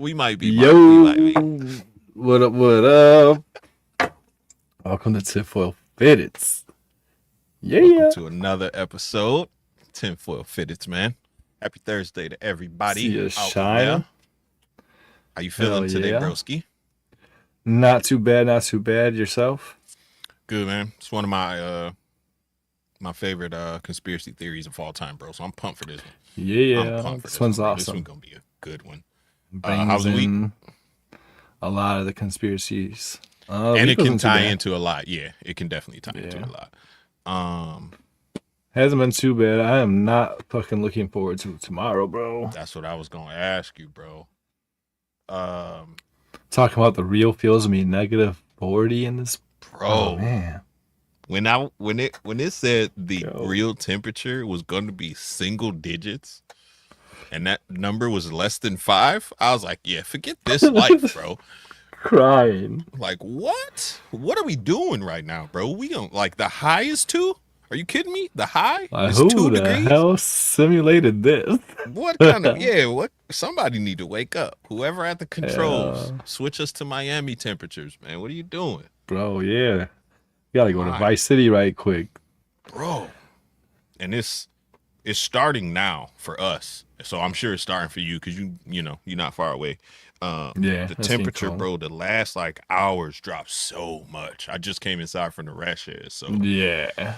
We might be. Yo, We might be. What up? What up? Welcome to Tinfoil Fitted. Yeah. Welcome to another episode, Tinfoil Fitted, man. Happy Thursday to everybody. See ya out shine. there. How you feeling today, broski? Not too bad. Not too bad. Yourself? Good, man. It's one of my my favorite conspiracy theories of all time, bro. So I'm pumped for this one. Yeah. I'm pumped for This one's awesome. This one's gonna be a good one. How's the week? A lot of the conspiracies. And it can tie into a lot. Yeah, it can definitely tie into a lot. Hasn't been too bad. I am not fucking looking forward to tomorrow, bro. That's what I was gonna ask you, bro. Talking about the real feels me negative 40 in this. Bro, oh, man. When it said the real temperature was going to be single digits, and that number was less than 5, I was like, yeah, forget this life, bro. Crying. Like, what? What are we doing right now, bro? We don't like the high is 2? Are you kidding me? The high is 2 who the degrees? Hell simulated this? What kind of what? Somebody need to wake up. Whoever at the controls, switch us to Miami temperatures, man. What are you doing, bro? Yeah, you gotta go to Vice City right quick, bro. And it's starting now for us, so I'm sure it's starting for you because you know you're not far away. The temperature, bro, the last like hours dropped so much. I just came inside from the rash shed, so yeah.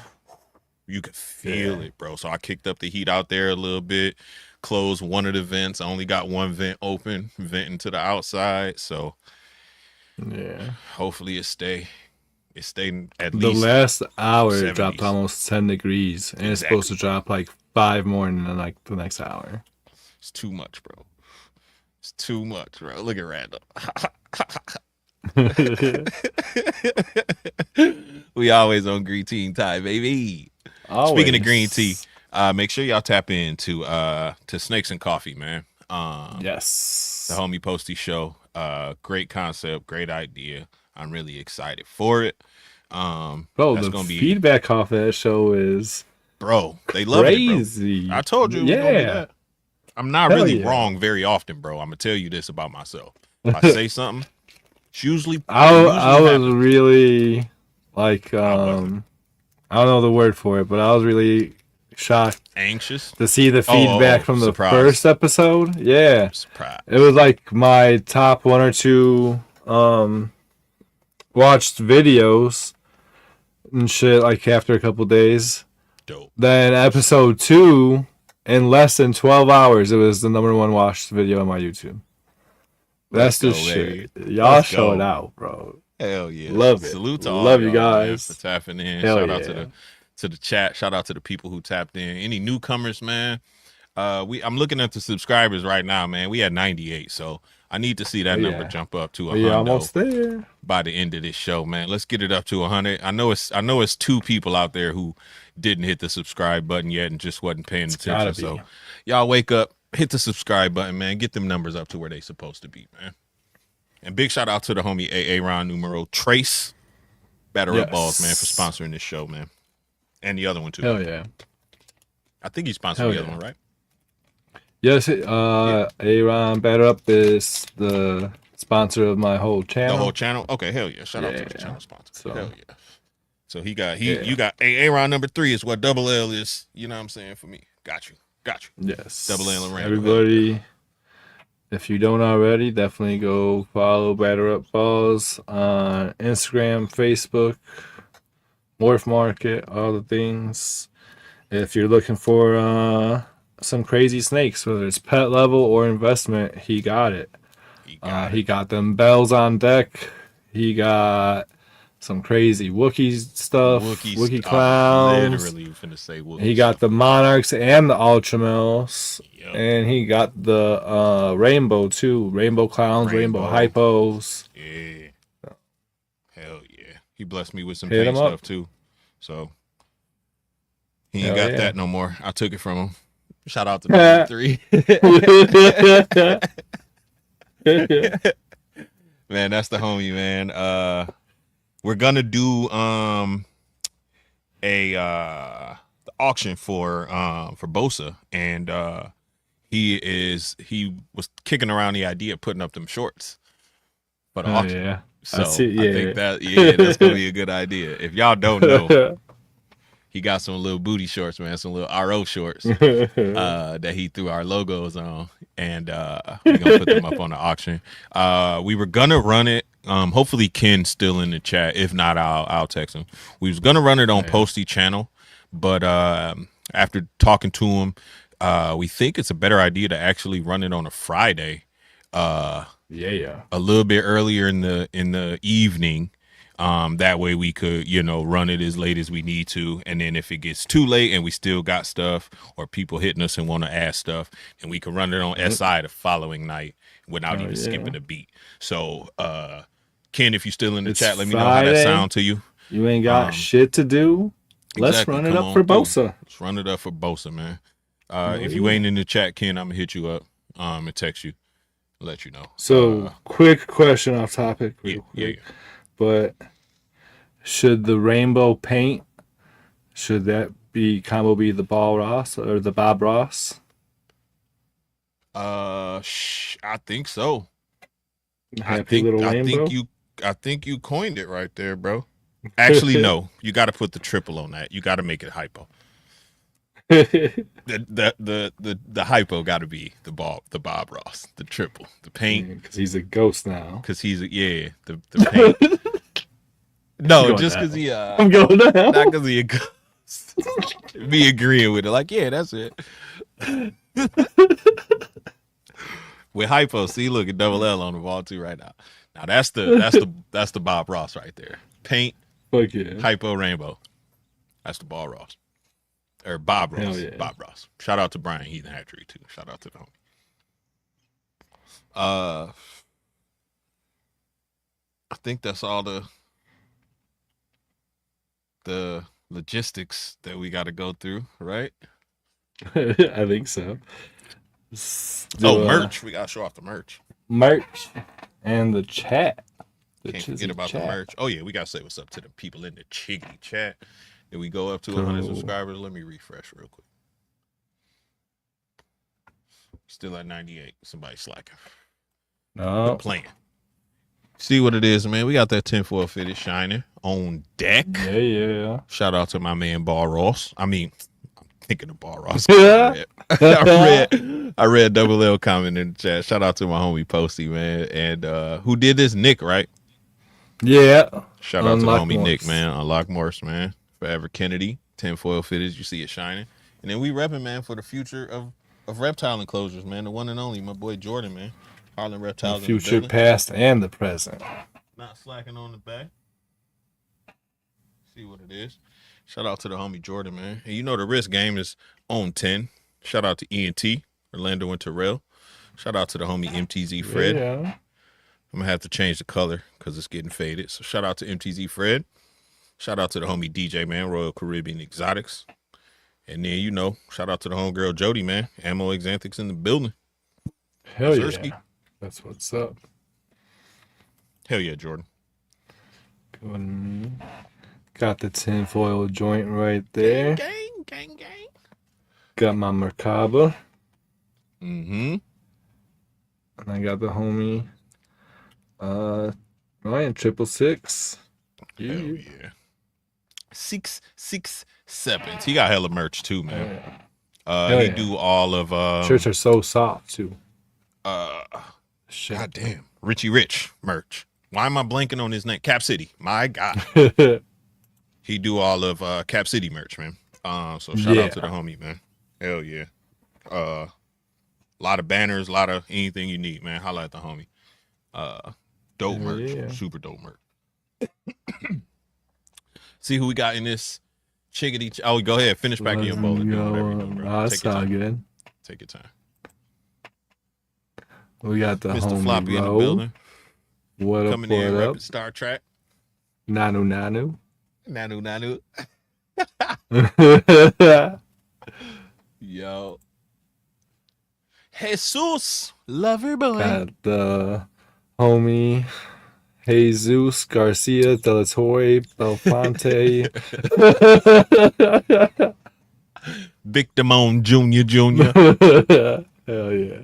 You could feel it, bro. So I kicked up the heat out there a little bit, closed one of the vents. I only got one vent open, venting to the outside. So hopefully it stayed at least. The last hour 70s. It dropped almost 10 degrees, and it's supposed to drop like 5 more in like the next hour. It's too much, bro. It's too much, bro. Look at Randall. We always on green tea time, baby. Always. Speaking of green tea, make sure y'all tap into to Snakes and Coffee, man. Yes. The Homie Posty Show. Great concept, great idea. I'm really excited for it. Bro, the feedback off that show is they love crazy. It, bro. I told you, that. I'm not really wrong very often, bro. I'm gonna tell you this about myself. If I say something, it's usually I was really like I don't know the word for it, but I was really shocked, anxious to see the feedback from the first episode. Yeah, surprise. It was like my top 1 or 2 watched videos and shit. Like after a couple days, dope. Then episode 2, in less than 12 hours, it was the #1 watched video on my YouTube. That's the shit. Y'all show it out, bro. Hell yeah. Love it. Salute to all love you guys, man, for tapping in. Hell Shout out to the chat. Shout out to the people who tapped in. Any newcomers, man. I'm looking at the subscribers right now, man. We had 98, so I need to see that number jump up to 100. Almost there by the end of this show, man. Let's get it up to 100. I know it's 2 people out there who didn't hit the subscribe button yet and just wasn't paying attention. So y'all wake up, hit the subscribe button, man. Get them numbers up to where they supposed to be, man. And big shout out to the homie Aaron numero Trace, Batter Up Balls, man, for sponsoring this show, man. And the other one, too. Hell yeah. I think he sponsored the other one, right? Yes, Aaron Batter Up is the sponsor of my whole channel. The whole channel? Okay, hell yeah. Shout out to the channel sponsor. So, hell yeah. So you got Aaron number 3 is what double L is, you know what I'm saying, for me. Got you. Yes. Double L and Randall. Everybody, if you don't already, definitely go follow Batter Up Balls on Instagram, Facebook, Morph Market, all the things. If you're looking for some crazy snakes, whether it's pet level or investment, he got it. He got them bells on deck. He got some crazy Wookiee stuff, Wookiee clowns. Literally finna say Wookiee. He got the Monarchs and the Ultramels. Yep. And he got the rainbow too. Rainbow clowns, rainbow hypos. Yeah. Hell yeah. He blessed me with some paint stuff too. So he ain't got that no more. I took it from him. Shout out to number 3. Man, that's the homie, man. We're gonna do the auction for Bosa, and he was kicking around the idea of putting up them shorts for the Oh auction. yeah. So I see. Yeah. I think that's gonna be a good idea. If y'all don't know, he got some little booty shorts, man, some little RO shorts that he threw our logos on, and we're gonna put them up on the auction. We were gonna run it. Hopefully Ken's still in the chat. If not, I'll text him. We was gonna run it on Posty channel, but after talking to him, we think it's a better idea to actually run it on a Friday. A little bit earlier in the evening. That way we could, run it as late as we need to. And then if it gets too late and we still got stuff or people hitting us and want to ask stuff, and we can run it on SI the following night without even skipping a beat. So, Ken, if you're still in the chat, let me know how that sound to you. You ain't got shit to do. Let's run it up for Bosa. Let's run it up for Bosa, man. If you ain't in the chat, Ken, I'm gonna hit you up and text you, let you know. So, quick question off topic. Yeah. But should the rainbow paint, should that combo be the Bob Ross or the Bob Ross? I think so. I think you coined it right there, bro. Actually, no. You got to put the triple on that. You got to make it hypo. the hypo got to be the Bob Ross, the triple, the paint, because he's a ghost now. Because he's the paint. No, just because I'm going down. Not because he a ghost. Me agreeing with it, like, yeah, that's it. With hypo, see, look at double L on the ball too right now. Now that's the Bob Ross right there. Paint, fuck yeah. Hypo, rainbow. That's the Bob Ross. Or Bob Ross. Yeah. Bob Ross. Shout out to Brian Heathen Hatchery too. Shout out to the homie. I think that's all the logistics that we got to go through, right? I think so. Merch. We got to show off the merch. Merch and the chat. Can't forget about the merch. Oh, yeah, we got to say what's up to the people in the Chiggity chat. Did we go up to 100 subscribers? Let me refresh real quick. Still at 98. Somebody slacking. No. Playing. See what it is, man. We got that tinfoil fitted shiner on deck. Yeah. Shout out to my man Bar Ross. I mean, I'm thinking of Bar Ross. I read double L comment in the chat. Shout out to my homie Posty, man. And who did this? Nick, right? Yeah. Shout out to the homie Nick, man. Unlock Morse, man. Forever Kennedy. Tinfoil fitted. You see it shining. And then we repping, man, for the future of reptile enclosures, man. The one and only, my boy Jordan, man. Harlan Reptiles. The future, past, and the present. Not slacking on the back. See what it is. Shout out to the homie Jordan, man. And you know the risk game is on 10. Shout out to ENT, Orlando and Terrell. Shout out to the homie MTZ Fred. Yeah. I'm going to have to change the color because it's getting faded. So shout out to MTZ Fred. Shout out to the homie DJ, man, Royal Caribbean Exotics. And then, shout out to the homegirl Jody, man. Ammo Exanthics in the building. Hell yeah. That's what's up. Hell yeah, Jordan. Got the tinfoil joint right there. Gang. Got my Merkaba. Mm-hmm. And I got the homie Ryan 666. Hell yeah. 667. He got hella merch too, man. He do all of shirts are so soft too. God damn. Richie Rich merch. Why am I blanking on his name? Cap City. My God. He do all of Cap City merch, man. So shout out to the homie, man. Hell yeah. A lot of banners, a lot of anything you need, man. Holla at the homie. Dope merch. Yeah. Super dope merch. See who we got in this chickadee. Oh, go ahead. Finish back in your bowl. That's all good. Take your time. We got the Mr. homie Floppy in the building. What up, coming in repping Star Trek. Nanu. Yo. Jesus. Lover boy. Got the homie Jesus Garcia Delatore Belfonte. Big Damone Jr. Hell yeah.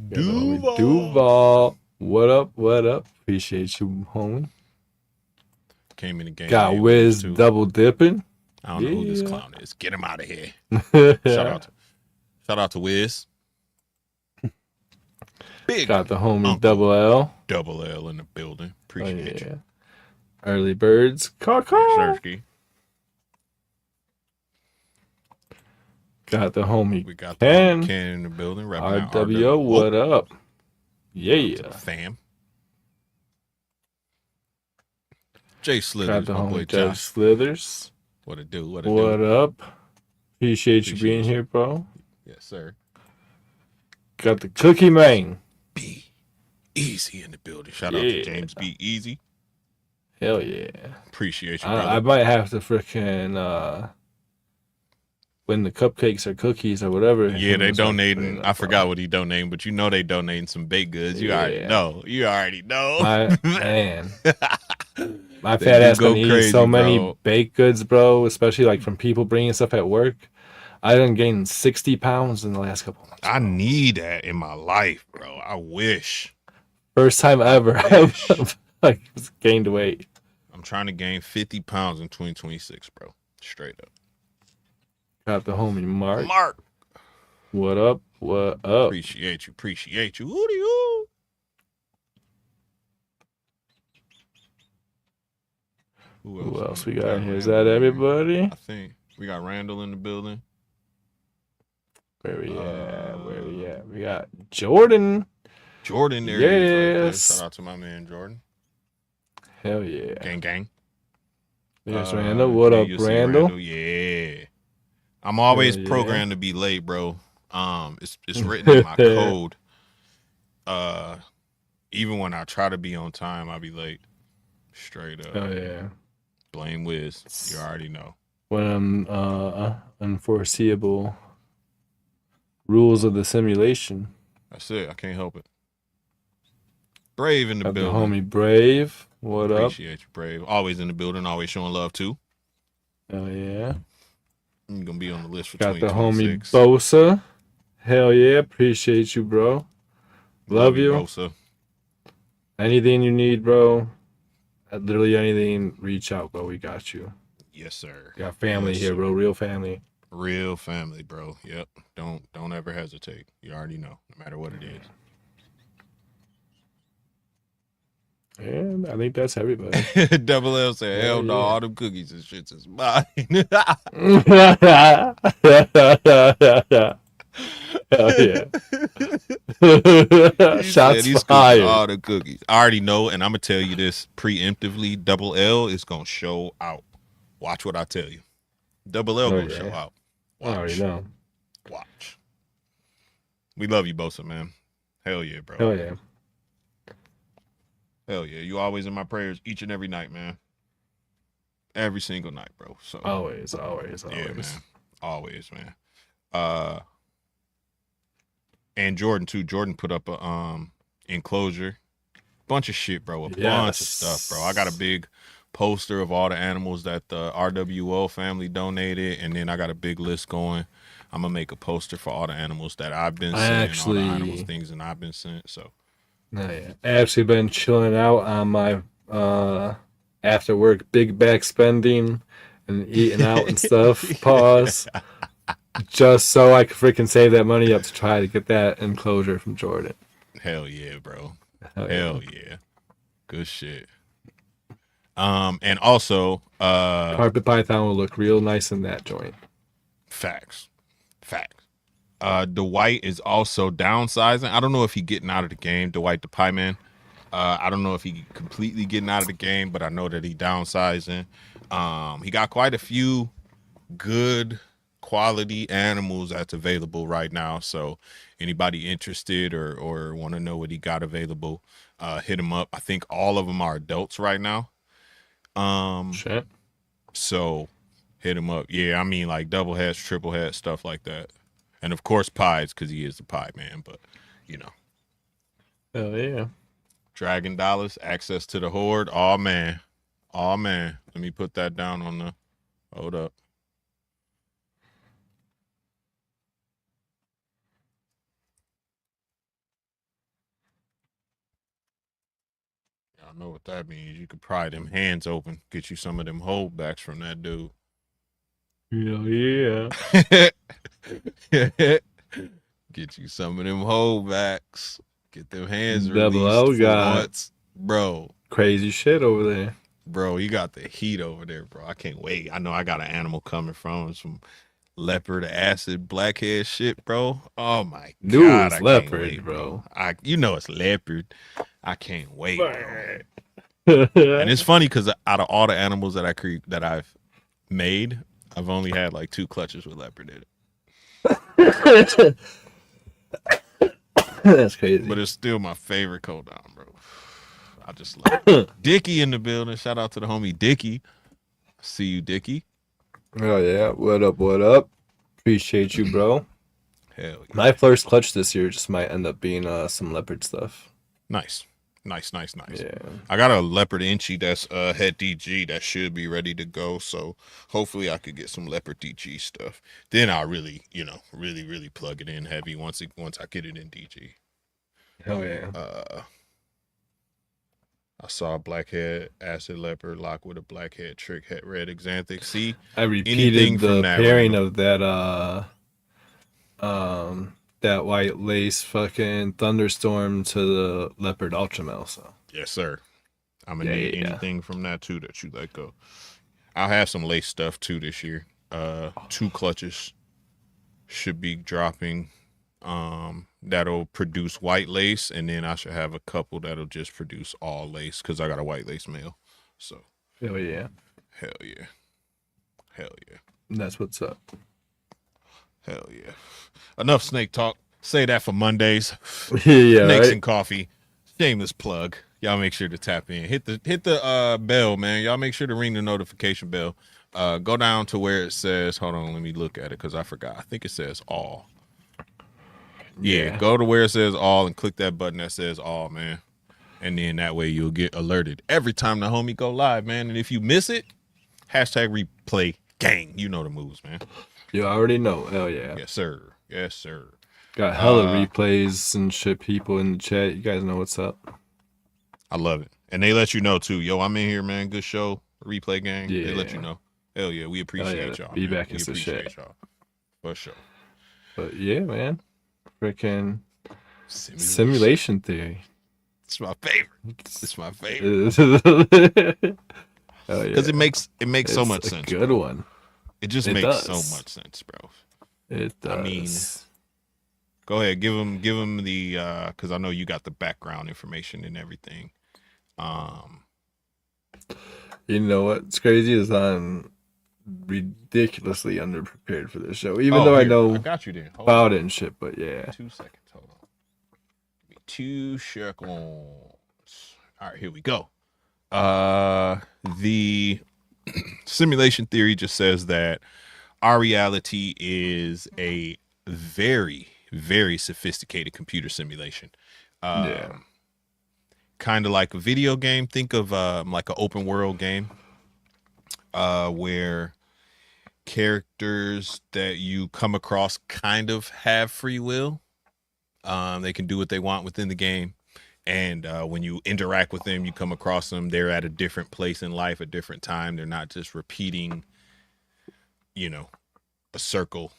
Duval. Duval. What up? What up? Appreciate you, homie. Came in the game. Got Wiz double dipping. I don't know who this clown is. Get him out of here. Shout out to Wiz. Big. Got the homie Double L. Double L in the building. Appreciate you. Early birds. Caw. Got the homie. We got Ken in the building. RWO, what up? Yeah. Fam. Jay Slithers. Got the homie Jay Slithers. What it do? What up? Appreciate you being here, bro. Yes, sir. Got the Cookie Man. Be Easy in the building. Shout out to James B. Easy. Hell yeah. Appreciate you, brother. I might have to freaking when the cupcakes or cookies or whatever. Yeah, they donating. I forgot what he donating, but you know they donating some baked goods. You already know. Man. My fat ass been eating so many baked goods, bro, especially like from people bringing stuff at work. I done gained 60 pounds in the last couple months. I need that in my life, bro. I wish. First time ever I've like gained weight. I'm trying to gain 50 pounds in 2026, bro. Straight up. Got the homie Mark. What up? What up? Appreciate you. Hootie-hoo. Who else we got here? Is that everybody? I think we got Randall in the building. Where we at? We got Jordan. There. Yes. Shout out to my man Jordan. Hell yeah. Gang. Yes, Randall. What up, Randall? Yeah. I'm always programmed to be late, bro. It's written in my code. Even when I try to be on time, I'll be late. Straight up. Oh yeah. Blame Wiz. You already know. When unforeseeable rules of the simulation. That's it. I can't help it. Brave in the building. The homie Brave. What up? Appreciate you, Brave. Always in the building. Always showing love too. Oh yeah. You're gonna be on the list for got 2026. The homie Bosa. Hell yeah. Appreciate you, bro. Love you. Bosa. Anything you need, bro. Literally anything, reach out, bro. We got you. Yes, sir. Got family here, bro. Real family. Real family, bro. Yep. Don't ever hesitate. You already know, no matter what it is. And I think that's everybody. Double L said, hell no, all them cookies and shits is mine. Hell yeah. Shots fired. All the cookies. I already know, and I'm going to tell you this preemptively. Double L is going to show out. Watch what I tell you. Double L going to show out. Watch. I already know. Watch. We love you, Bosa, man. Hell yeah, bro. Hell yeah. Hell yeah. You always in my prayers each and every night, man. Every single night, bro. So always. Yeah, man. Always, man. And Jordan too. Jordan put up a enclosure. Bunch of shit, bro. A bunch of stuff, bro. I got a big poster of all the animals that the RWO family donated, and then I got a big list going. I'm gonna make a poster for all the animals that I've been sent, all the animals, things that I've been sent. So I actually been chilling out on my after work big back spending and eating out and stuff. Pause. Just so I could freaking save that money up to try to get that enclosure from Jordan. Hell yeah, bro. Hell yeah. Good shit. And also carpet python will look real nice in that joint. Facts. Dwight is also downsizing. I don't know if he getting out of the game, Dwight the Pie Man. I don't know if he completely getting out of the game, but I know that he downsizing. He got quite a few good quality animals that's available right now. So anybody interested or want to know what he got available, hit him up. I think all of them are adults right now. Shit. So hit him up. Yeah, I mean like double heads, triple heads, stuff like that. And of course pies, because he is the pie man, but you know. Hell yeah. Dragon Dollars, access to the horde. Oh man. Let me put that down on the hold up. know what that means. You could pry them hands open, get you some of them holdbacks from that dude. Hell yeah. Get you some of them holdbacks. Get them hands Double released O for got once. Bro. Crazy shit over there. Bro, you got the heat over there, bro. I can't wait. I know I got an animal coming from some leopard acid blackhead shit, bro. Oh my god, it's I leopard, can't wait, bro. You know it's leopard. I can't wait, bro. And it's funny because out of all the animals that I've made, I've only had like 2 clutches with leopard in it. That's crazy. But it's still my favorite coat down, bro. I just love it. Dickie in the building. Shout out to the homie Dickie. See you, Dickie. Oh yeah, what up? What up? Appreciate you, bro. Hell yeah. My first clutch this year just might end up being some leopard stuff. Nice. Yeah. I got a leopard inchy that's head DG that should be ready to go. So hopefully I could get some leopard DG stuff. Then I'll really, really plug it in heavy once I get it in DG. Hell yeah. I saw a blackhead acid leopard lock with a blackhead trick head red xanthic. See, I repeated the pairing of that that white lace fucking thunderstorm to the leopard ultramel. So yes, sir. I'm gonna need anything from that too that you let go. I'll have some lace stuff too this year. 2 clutches should be dropping. That'll produce white lace, and then I should have a couple that'll just produce all lace because I got a white lace male. So hell yeah. That's what's up. Hell yeah. Enough snake talk. Say that for Mondays. Yeah, Snakes right? and coffee. Shameless plug. Y'all make sure to tap in. Hit the bell, man. Y'all make sure to ring the notification bell. Go down to where it says, hold on, let me look at it because I forgot. I think it says all. Yeah, go to where it says all and click that button that says all, man. And then that way you'll get alerted every time the homie go live, man. And if you miss it, #replay gang. You know the moves, man. You already know. Hell yeah. Yes, sir. Got hella replays and shit, people in the chat. You guys know what's up. I love it. And they let you know too. Yo, I'm in here, man. Good show. Replay gang. Yeah. They let you know. Hell yeah. We appreciate y'all. Feedback is the shit. Y'all. For sure. But yeah, man. Freaking simulation theory. It's my favorite. Because it makes so much sense. Good bro. One. It just makes so much sense, bro. It does. I mean, go ahead, give him the because I know you got the background information and everything. You know what's crazy is I'm ridiculously underprepared for this show, even though I know I got you there. about it and shit. But yeah, 2 seconds. Hold on. Give me 2 seconds. All right, here we go. The simulation theory just says that our reality is a very, very sophisticated computer simulation. Kind of like a video game. Think of like an open world game where characters that you come across kind of have free will. They can do what they want within the game. And when you interact with them, you come across them. They're at a different place in life, a different time. They're not just repeating, a circle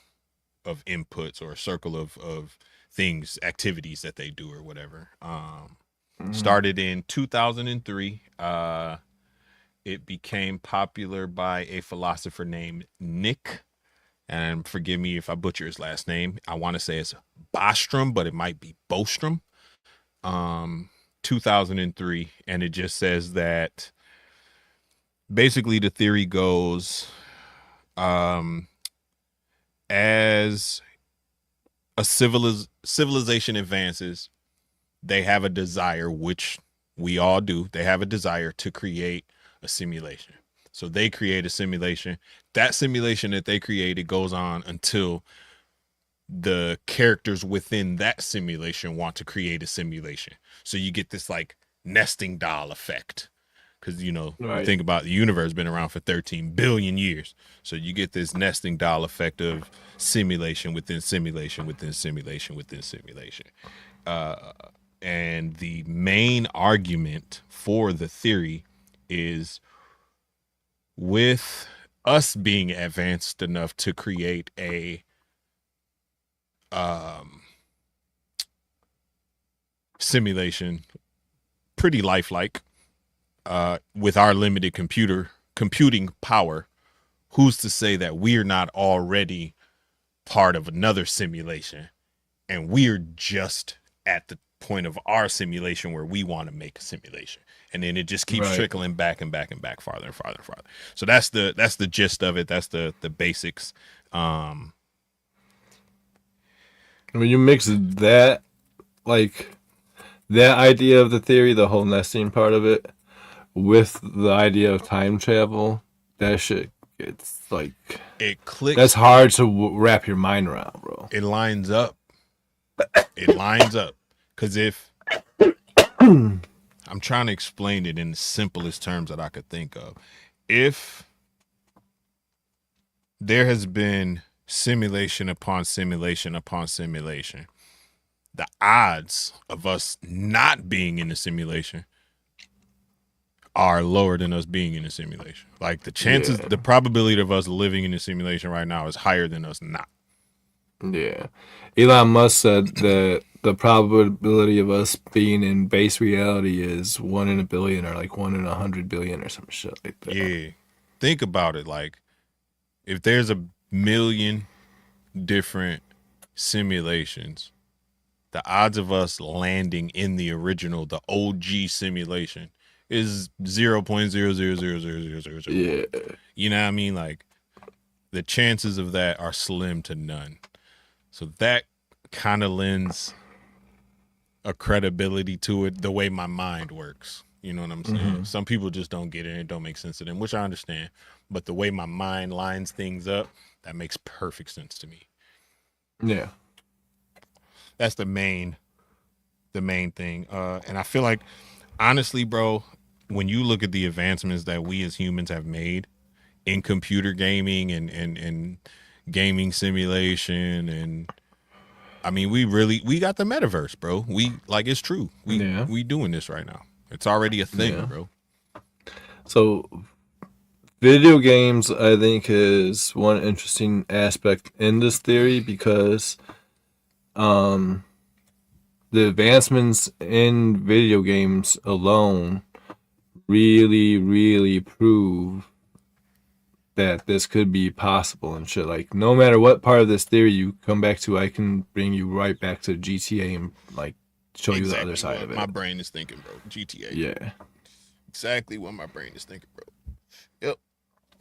of inputs or a circle of things, activities that they do or whatever. Started in 2003. It became popular by a philosopher named Nick. And forgive me if I butcher his last name. I want to say it's Bostrom, but it might be Bostrom. 2003, and it just says that basically the theory goes as a civilization advances, they have a desire, which we all do. They have a desire to create a simulation. So they create a simulation. That simulation that they created goes on until the characters within that simulation want to create a simulation. So you get this like nesting doll effect. Because, right. Think about the universe been around for 13 billion years. So you get this nesting doll effect of simulation within simulation within simulation within simulation. And the main argument for the theory is, with us being advanced enough to create a simulation pretty lifelike, with our limited computing power, who's to say that we're not already part of another simulation and we're just at the point of our simulation where we want to make a simulation, and then it just keeps trickling back and back and back, farther and farther and farther. So that's the gist of it. That's the basics. When you mix that, like, that idea of the theory, the whole nesting part of it, with the idea of time travel, that shit, it's like, it clicks. That's hard to wrap your mind around, bro. It lines up. It lines up. Because if I'm trying to explain it in the simplest terms that I could think of, if there has been simulation upon simulation upon simulation, the odds of us not being in the simulation are lower than us being in the simulation. Like, the chances, the probability of us living in the simulation right now is higher than us not. Yeah. Elon Musk said that the probability of us being in base reality is 1 in a billion, or like 1 in 100 billion, or some shit like that. Yeah. Think about it. Like, if there's a million different simulations, the odds of us landing in the original, the OG simulation, is 0.0000000. Yeah. You know what I mean? Like, the chances of that are slim to none. So that kind of lends a credibility to it, the way my mind works. You know what I'm saying? Mm-hmm. Some people just don't get it and it don't make sense to them, which I understand. But the way my mind lines things up, that makes perfect sense to me. Yeah. That's the main thing. And I feel like, honestly, bro, when you look at the advancements that we as humans have made in computer gaming and gaming simulation, and I mean, we got the metaverse, bro. It's true. We doing this right now. It's already a thing, bro. So video games, I think, is one interesting aspect in this theory, because the advancements in video games alone really, really prove that this could be possible and shit. Like, no matter what part of this theory you come back to, I can bring you right back to GTA and like show you the other side of it. My brain is thinking, bro. GTA. Yeah. Exactly what my brain is thinking, bro. Yep.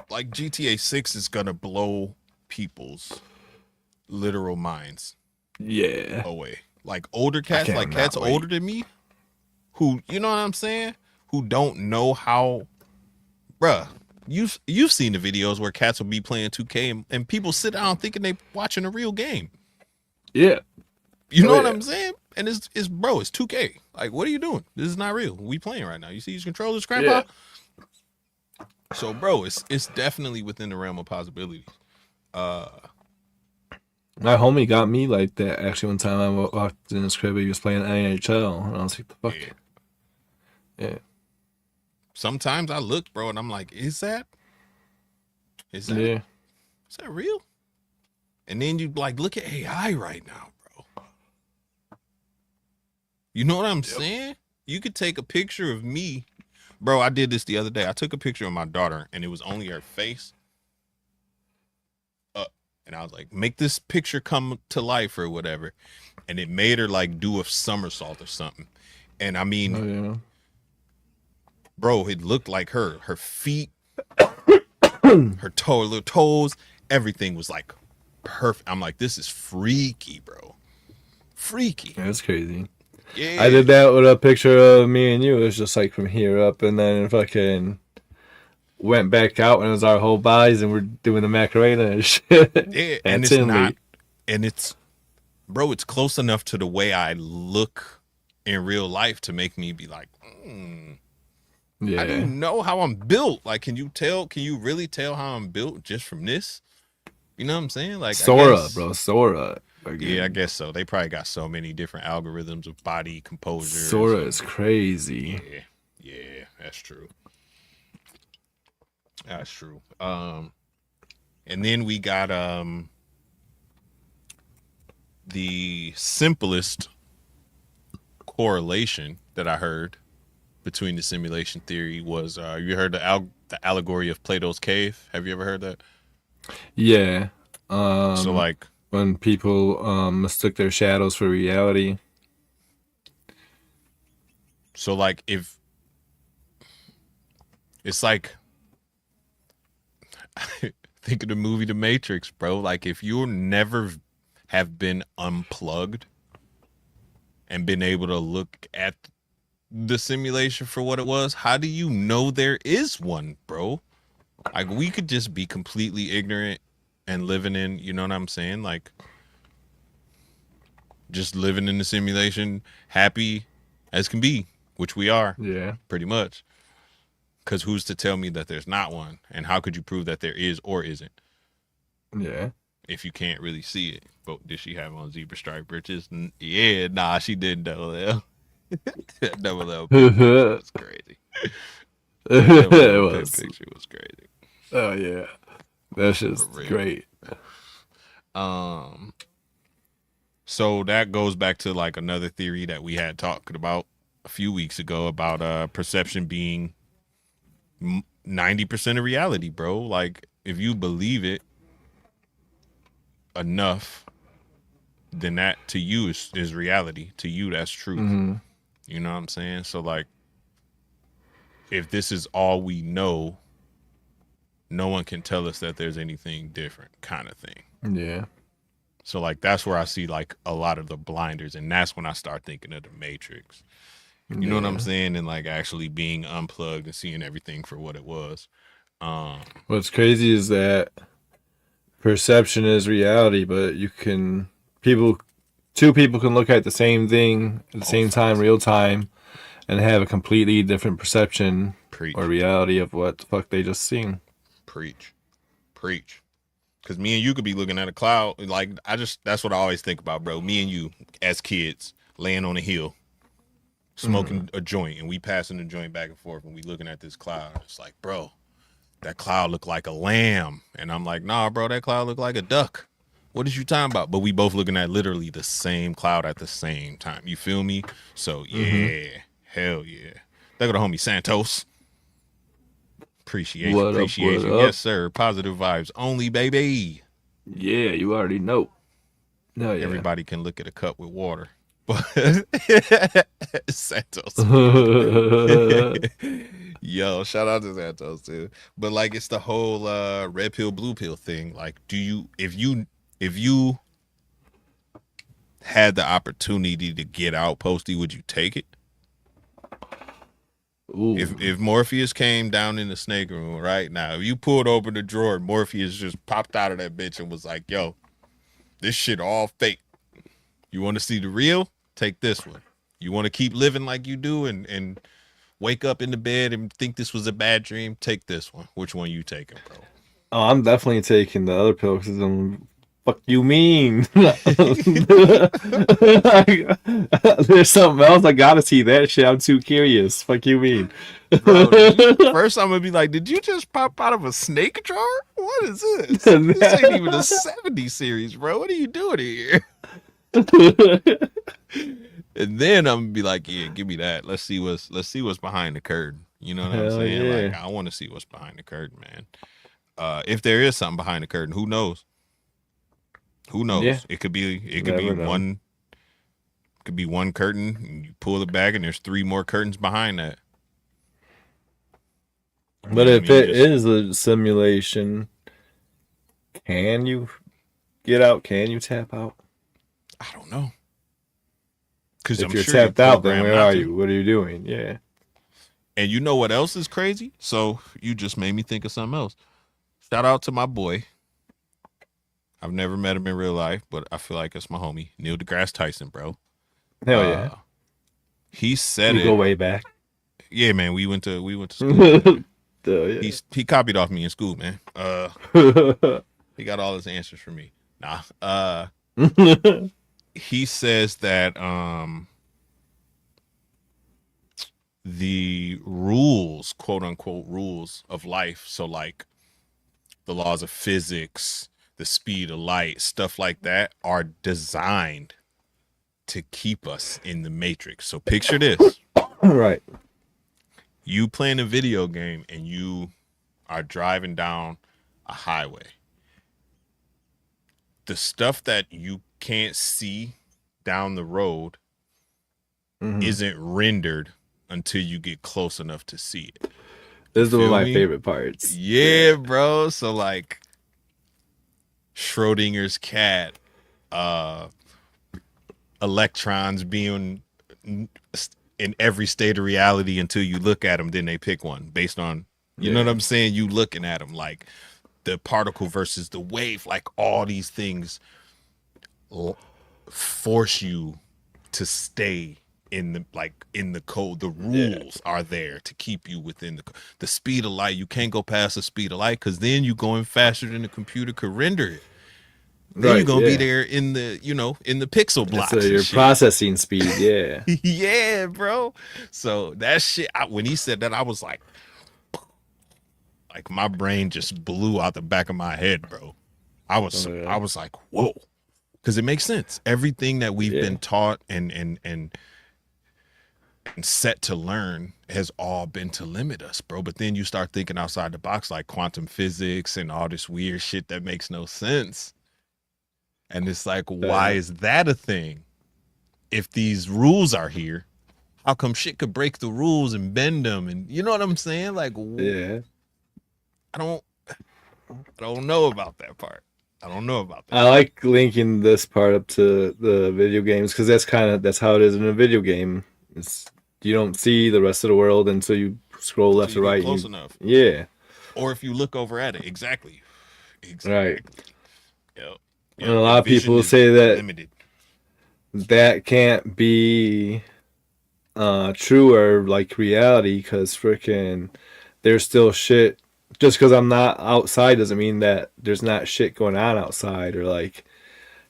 Like, GTA 6 is gonna blow people's literal minds. Yeah. Away. Like, older cats, like cats older than me, who, you know what I'm saying, who don't know how, bruh. You've seen the videos where cats will be playing 2K and people sit down thinking they watching a real game. Yeah. You know what I'm saying? And it's 2K. Like, what are you doing? This is not real. We playing right now. You see these controllers, grandpa? Yeah. So, bro, it's definitely within the realm of possibilities. My homie got me like that. Actually, one time I walked in his crib, he was playing NHL, and I was like, the fuck? Yeah. Sometimes I look, bro, and I'm like, is that is that real? And then you like look at AI right now, bro. You know what I'm saying? You could take a picture of me. Bro, I did this the other day. I took a picture of my daughter and it was only her face up. And I was like, make this picture come to life or whatever. And it made her like do a somersault or something. And I mean, bro, it looked like her feet, her little toes, everything was like perfect. I'm like, this is freaky, bro. Freaky. That's crazy. Yeah. I did that with a picture of me and you. It was just like from here up, and then fucking went back out, and it was our whole bodies, and we're doing the Macarena and shit. Yeah, and it's not, and it's, bro, it's close enough to the way I look in real life to make me be like, yeah. I do know how I'm built. Like, can you really tell how I'm built just from this? You know what I'm saying? Like, Sora, bro. Sora. Yeah, I guess so. They probably got so many different algorithms of body composure. Sora is crazy. Yeah, that's true. That's true. And then we got the simplest correlation that I heard between the simulation theory was you heard the allegory of Plato's cave? Have you ever heard that? Yeah. So like when people mistook their shadows for reality. So like if it's like think of the movie The Matrix, bro. Like if you never have been unplugged and been able to look at the simulation for what it was, how do you know there is one, bro? Like we could just be completely ignorant and living in, you know what I'm saying? Like just living in the simulation, happy as can be, which we are. Yeah. Pretty much. Because who's to tell me that there's not one? And how could you prove that there is or isn't? Yeah. If you can't really see it. But did she have on zebra stripe britches? Yeah, nah, she did double L. Double L picture was crazy. It was. Picture was crazy. Oh yeah, that's just great. So that goes back to like another theory that we had talked about a few weeks ago about perception being 90% of reality, bro. Like if you believe it enough, then that to you is reality. To you, that's truth. Mm-hmm. You know what I'm saying? So like, if this is all we know, no one can tell us that there's anything different, kind of thing. Yeah. So like, that's where I see like a lot of the blinders, and that's when I start thinking of the Matrix. You know what I'm saying? And like actually being unplugged and seeing everything for what it was. What's crazy is that perception is reality, but two people can look at the same thing at the same time, real time, and have a completely different perception or reality of what the fuck they just seen. Preach. Because me and you could be looking at a cloud. Like that's what I always think about, bro. Me and you as kids laying on a hill, smoking a joint, and we passing the joint back and forth, and we looking at this cloud. It's like, bro, that cloud looked like a lamb. And I'm like, nah, bro, that cloud looked like a duck. What is you talking about? But we both looking at literally the same cloud at the same time. You feel me? So yeah, hell yeah. There go the homie Santos. Appreciation. What yes, sir. Positive vibes only, baby. Yeah, you already know. No, yeah. Everybody can look at a cup with water. But Santos. Yo, shout out to Santos too. But like it's the whole red pill, blue pill thing. Like, if you had the opportunity to get out, Posty, would you take it? Ooh. If Morpheus came down in the snake room right now, if you pulled open the drawer, Morpheus just popped out of that bitch and was like, yo, this shit all fake. You want to see the real? Take this one. You want to keep living like you do and wake up in the bed and think this was a bad dream? Take this one. Which one you taking, bro? Oh, I'm definitely taking the other pill because fuck you mean? There's something else. I gotta see that shit. I'm too curious. Fuck you mean? Bro, first I'm gonna be like, did you just pop out of a snake jar? What is this? This ain't even a 70s series, bro. What are you doing here? And then I'm gonna be like, yeah, give me that. Let's see what's behind the curtain. You know what I'm saying? Yeah. Like, I want to see what's behind the curtain, man. If there is something behind the curtain, who knows? Who knows? Yeah. It could be one. Could be one curtain, and you pull it back, and there's 3 more curtains behind that. But if it is a simulation, can you get out? Can you tap out? I don't know. Because if you're tapped out, then where are you? What are you doing? Yeah. And you know what else is crazy? So you just made me think of something else. Shout out to my boy. I've never met him in real life, but I feel like it's my homie, Neil deGrasse Tyson, bro. Hell yeah. He said we go way back. Yeah, man. We went to school. Yeah. He copied off me in school, man. He got all his answers from me. Nah. He says that the rules, quote unquote rules of life, so like the laws of physics, the speed of light, stuff like that, are designed to keep us in the matrix. So picture this. Right. You playing a video game and you are driving down a highway. The stuff that you can't see down the road isn't rendered until you get close enough to see it. This is one of my favorite parts. Yeah, bro. So like Schrodinger's cat, electrons being in every state of reality until you look at them, then they pick one based on, you know what I'm saying? You looking at them, like the particle versus the wave, like all these things force you to stay in the code. The rules are there to keep you within the speed of light. You can't go past the speed of light because then you're going faster than the computer could render it. Then you're gonna be there in the, in the pixel blocks. So your processing speed, yeah. Yeah, bro. So that shit, when he said that, I was like my brain just blew out the back of my head, bro. I was like, whoa, because it makes sense. Everything that we've been taught and set to learn has all been to limit us, bro. But then you start thinking outside the box, like quantum physics and all this weird shit that makes no sense. And it's like, why is that a thing? If these rules are here, how come shit could break the rules and bend them? And you know what I'm saying? Like, I don't know about that part. I don't know about that. I like linking this part up to the video games because that's how it is in a video game. You don't see the rest of the world until you scroll left or right. Close enough. Yeah. Or if you look over at it. Exactly. Right. Yep. And a lot of people say that that can't be true or like reality because freaking there's still shit. Just because I'm not outside doesn't mean that there's not shit going on outside, or like,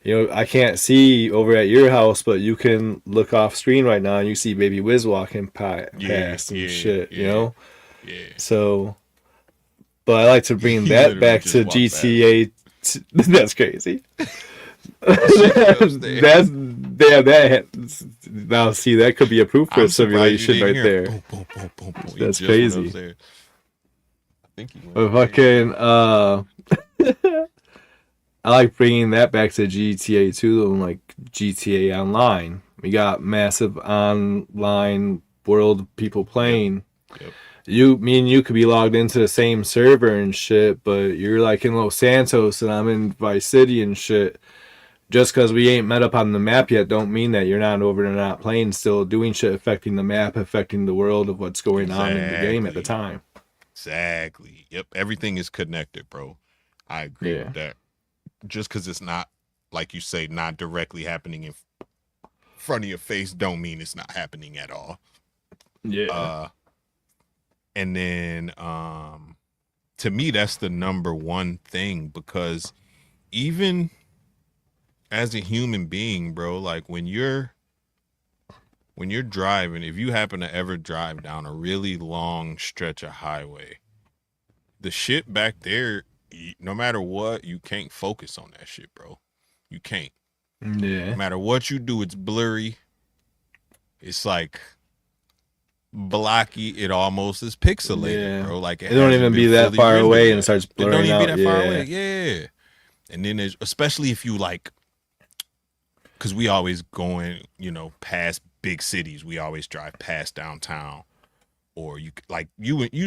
I can't see over at your house, but you can look off screen right now and you see Baby Wiz walking past and shit, Yeah. So, but I like to bring that back to GTA. That's crazy. Now see, that could be a proof for a simulation right there. Boom, boom, boom, boom, boom. That's crazy. I think fucking I like bringing that back to GTA too, though, like GTA Online. We got massive online world of people playing. Yep. Me and you could be logged into the same server and shit, but you're like in Los Santos and I'm in Vice City and shit. Just because we ain't met up on the map yet don't mean that you're not over there not playing, still doing shit affecting the map, affecting the world of what's going on in the game at the time. Exactly. Yep. Everything is connected, bro. I agree with that. Just because it's not, like you say, not directly happening in front of your face don't mean it's not happening at all. Yeah. And then to me, that's the number one thing, because even as a human being, bro, like when you're driving, if you happen to ever drive down a really long stretch of highway, the shit back there, no matter what, you can't focus on that shit, bro. You can't. Yeah. No matter what you do, it's blurry. It's like blocky. It almost is pixelated, bro. Like it don't even be that far away and it starts blurring out. It don't even be that far away. Yeah. And then there's, especially if you like, because we always going, past big cities. We always drive past downtown, or you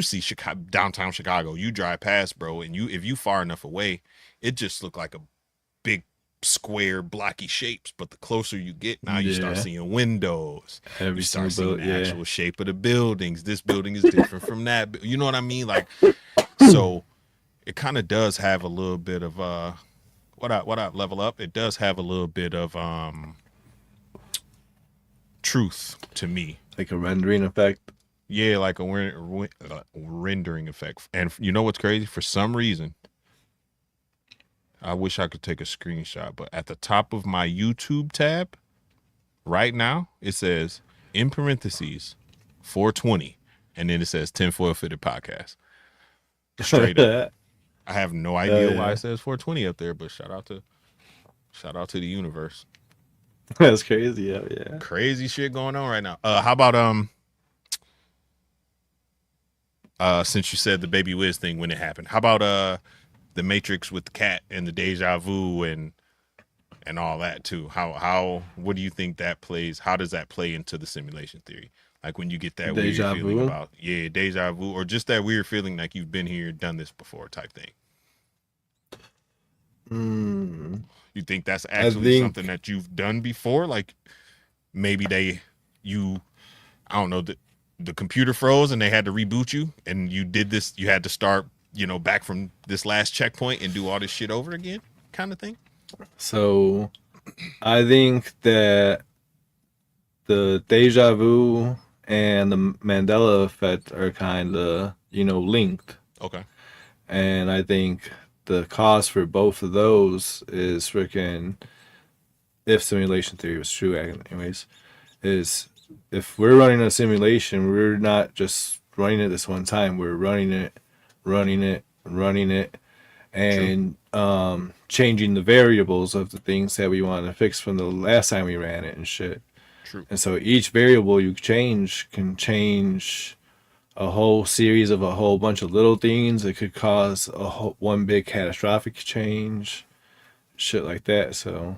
see Chicago, downtown Chicago. You drive past, bro, and if you far enough away, it just look like a big square blocky shapes. But the closer you get, now you start seeing windows. You start seeing the actual shape of the buildings. This building is different from that. You know what I mean? Like, so it kind of does have a little bit of what up, level up. It does have a little bit of truth to me, like a rendering effect. Yeah, like a rendering effect. And you know what's crazy? For some reason, I wish I could take a screenshot, but at the top of my YouTube tab right now, it says in parentheses 420, and then it says Tinfoil Fitted Podcast. Straight up. I have no idea why it says 420 up there, but shout out to the universe. That's crazy. Yeah. Crazy shit going on right now. How about since you said the Baby Wiz thing when it happened, how about the Matrix with the cat and the deja vu and all that too? What do you think that plays? How does that play into the simulation theory? Like when you get that deja weird feeling about deja vu, or just that weird feeling like you've been here, done this before type thing. You think that's actually something that you've done before? Like maybe I don't know, the computer froze and they had to reboot you and you did this, you had to start, back from this last checkpoint and do all this shit over again kind of thing? So I think that the deja vu and the Mandela effect are kind of, linked. Okay. And I think the cause for both of those is freaking, if simulation theory was true, anyways, is if we're running a simulation, we're not just running it this one time. We're running it, and changing the variables of the things that we want to fix from the last time we ran it and shit. True. And so each variable you change can change a whole series of a whole bunch of little things. It could cause one big catastrophic change, shit like that. So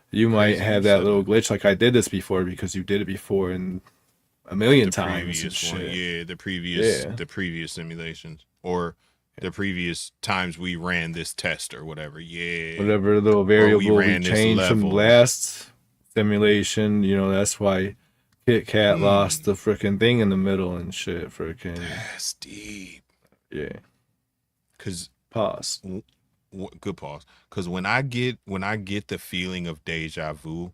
you might have that little glitch, like I did this before because you did it before and a million times. The previous simulations, or the previous times we ran this test or whatever. Yeah, whatever little variable we changed from last simulation. That's why Kit Kat lost the freaking thing in the middle and shit. Freaking. That's deep. Yeah. Cause pause. Good pause. Cause when I get the feeling of deja vu,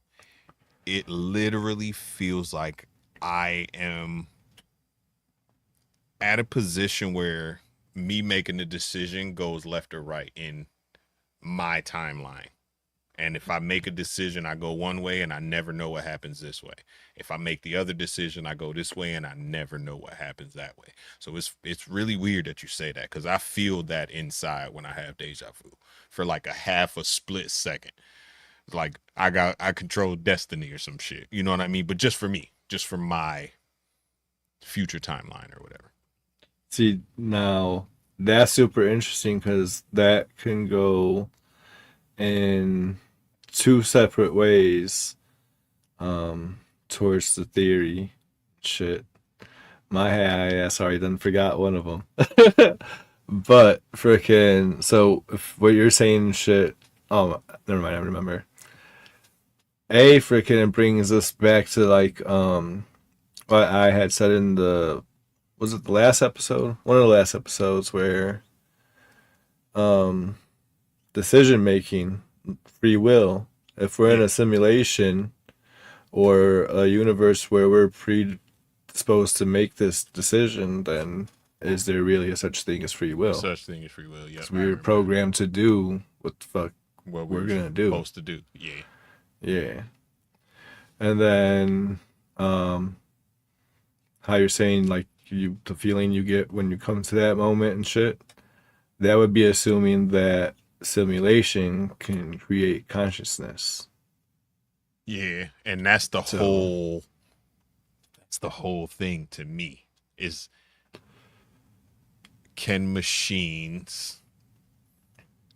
it literally feels like I am at a position where me making a decision goes left or right in my timeline. And if I make a decision, I go one way and I never know what happens this way. If I make the other decision, I go this way and I never know what happens that way. So it's really weird that you say that, because I feel that inside when I have deja vu for like a half a split second. Like I control destiny or some shit. You know what I mean? But just for me, just for my future timeline or whatever. See, now that's super interesting because that can go in two separate ways towards the theory. Shit. My ass already done forgot one of them. But freaking, so if what you're saying shit, oh, never mind, I remember. Freaking, it brings us back to like what I had said in was it the last episode? One of the last episodes where decision making, free will. If we're in a simulation or a universe where we're predisposed to make this decision, then is there really a such thing as free will? Such thing as free will, yeah. We're programmed to do what the fuck we're gonna do. Supposed to do, yeah. Yeah. And then how you're saying like the feeling you get when you come to that moment and shit, that would be assuming that simulation can create consciousness. Yeah, and that's the whole thing to me is, can machines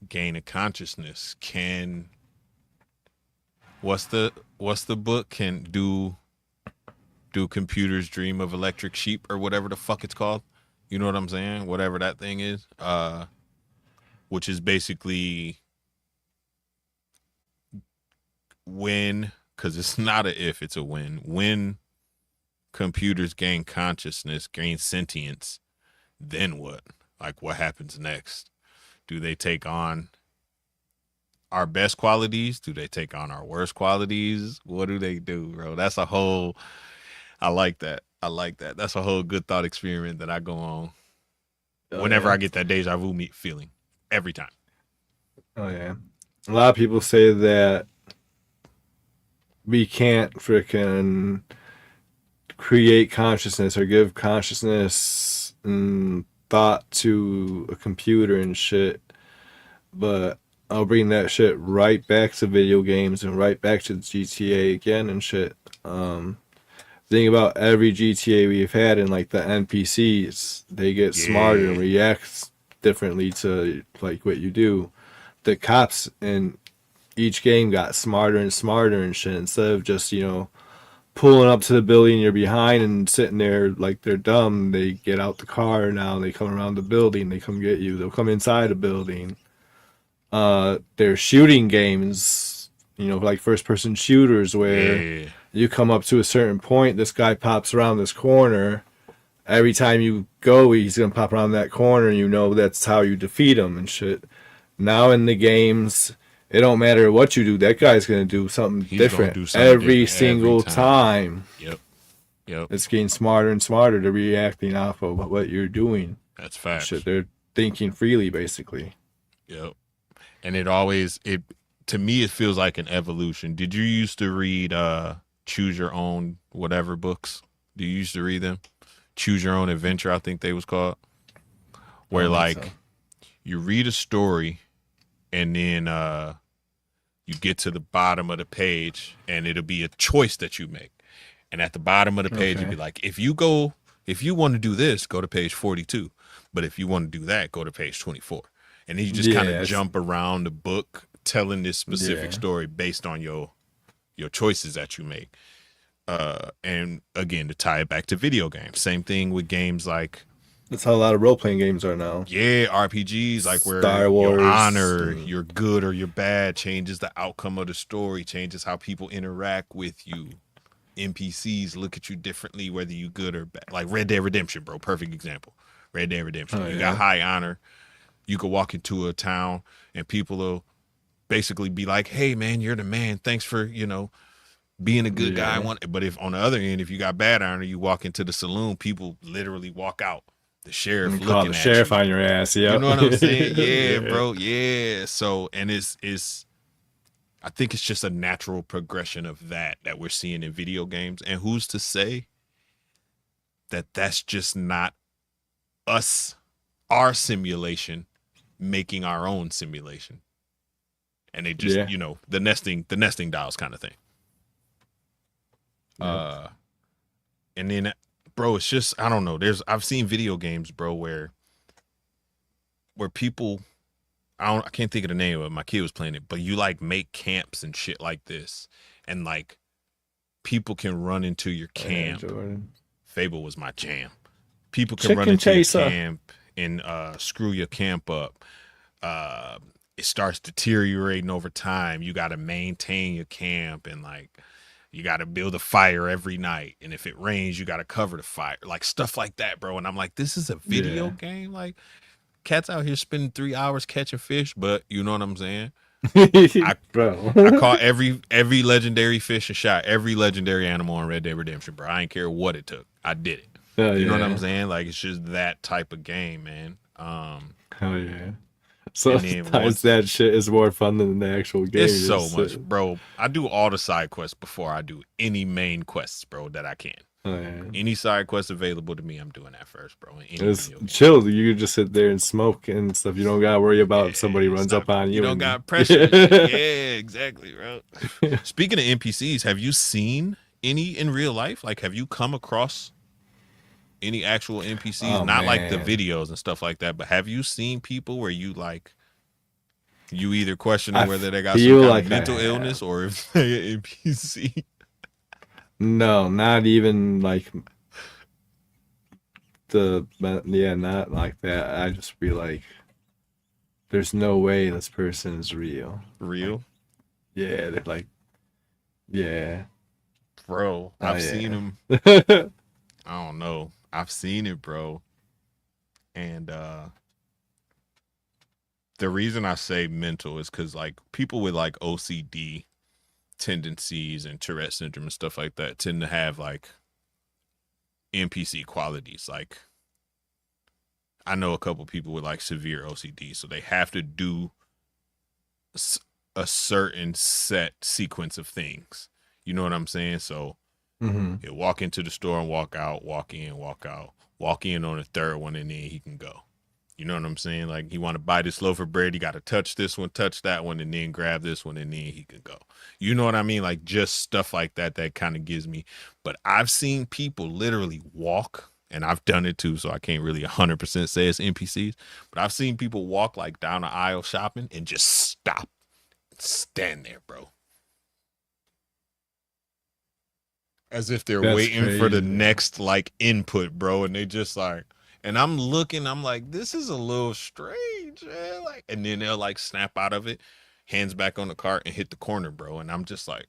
gain a consciousness? What's the book? Can do computers dream of electric sheep or whatever the fuck it's called? You know what I'm saying? Whatever that thing is. Which is basically when, because it's not a if, it's a when computers gain consciousness, gain sentience, then what? Like, what happens next? Do they take on our best qualities? Do they take on our worst qualities? What do they do, bro? That's a whole, I like that. That's a whole good thought experiment that I go on whenever I get that deja vu feeling. Every time. Oh, yeah. a lot of people say that we can't freaking create consciousness or give consciousness and thought to a computer and shit. But I'll bring that shit right back to video games and right back to GTA again and shit. Think about every GTA we've had and like the NPCs, they get smarter and react differently to like what you do. The cops in each game got smarter and smarter and shit. Instead of just, pulling up to the building you're behind and sitting there like they're dumb, they get out the car now, they come around the building, they come get you, they'll come inside a building. They're shooting games, like first person shooters where you come up to a certain point, this guy pops around this corner. Every time you go, he's gonna pop around that corner, and that's how you defeat him and shit. Now in the games, it don't matter what you do, that guy's gonna do something different every single time. Yep. It's getting smarter and smarter to reacting off of what you're doing. That's fact. Shit, they're thinking freely, basically. Yep. And to me, it feels like an evolution. Did you used to read Choose Your Own whatever books? Do you used to read them? Choose Your Own Adventure, I think they was called. Where you read a story and then you get to the bottom of the page and it'll be a choice that you make. And at the bottom of the page, it'll be like, if you want to do this, go to page 42. But if you want to do that, go to page 24. And then you just kind of jump around the book telling this specific story based on your choices that you make. And again, to tie it back to video games, same thing with games like. That's how a lot of role-playing games are now. Yeah, RPGs, like where Star Wars, your honor, your good or your bad changes the outcome of the story, changes how people interact with you. NPCs look at you differently, whether you good or bad. Like Red Dead Redemption, bro. Perfect example. Red Dead Redemption. You got high honor. You could walk into a town and people will basically be like, hey, man, you're the man. Thanks for, being a good guy. But if on the other end, if you got bad honor, you walk into the saloon, people literally walk out. The sheriff looking call the at sheriff you. on your ass. Yeah. You know what I'm saying? Yeah, bro. Yeah. So, and I think it's just a natural progression of that we're seeing in video games. And who's to say that that's just not us, our simulation, making our own simulation? And they just, the nesting dials kind of thing. And then, bro, it's just, I don't know. I've seen video games, bro, where people, I can't think of the name of it. My kid was playing it, but you like make camps and shit like this, and like people can run into your camp. Fable was my jam. People can run into your camp and screw your camp up. It starts deteriorating over time. You got to maintain your camp and like. You got to build a fire every night. And if it rains, you got to cover the fire. Like stuff like that, bro. And I'm like, this is a video game? Like, cats out here spending 3 hours catching fish, but you know what I'm saying? I caught every legendary fish and shot every legendary animal in Red Dead Redemption, bro. I ain't care what it took. I did it. You know what I'm saying? Like, it's just that type of game, man. Hell yeah. Sometimes that shit is more fun than the actual game. It's so much, bro. I do all the side quests before I do any main quests, bro, that I can. Any side quest available to me, I'm doing that first, bro. It's chill. You can just sit there and smoke and stuff. You don't gotta worry about if somebody runs up on you. You don't got pressure. Yeah, exactly, bro. Speaking of NPCs, have you seen any in real life? Like, have you come across any actual NPCs? Not like the videos and stuff like that, but have you seen people where you like you either question whether they got some kind of mental illness or if they're an NPC? No, not even like not like that. I just be like, there's no way this person is real. Real? Yeah, they're like, yeah. Bro, I've seen them. I don't know. I've seen it, bro. And the reason I say mental is because like people with like OCD tendencies and Tourette syndrome and stuff like that tend to have like NPC qualities. Like I know a couple people with like severe OCD, so they have to do a certain set sequence of things. You know what I'm saying? So he'll walk into the store and walk out, walk in, walk out, walk in on the third one, and then he can go. You know what I'm saying? Like, he want to buy this loaf of bread, he got to touch this one, touch that one, and then grab this one, and then he can go. You know what I mean? Like, just stuff like that kind of gives me. But I've seen people literally walk, and I've done it too, so I can't really 100% say it's NPCs. But I've seen people walk like down the aisle shopping and just stop, stand there, bro. As if they're waiting for the next like input, bro. And they just like, and I'm looking, I'm like, this is a little strange, man. Like, and then they'll like snap out of it, hands back on the cart and hit the corner, bro. And I'm just like,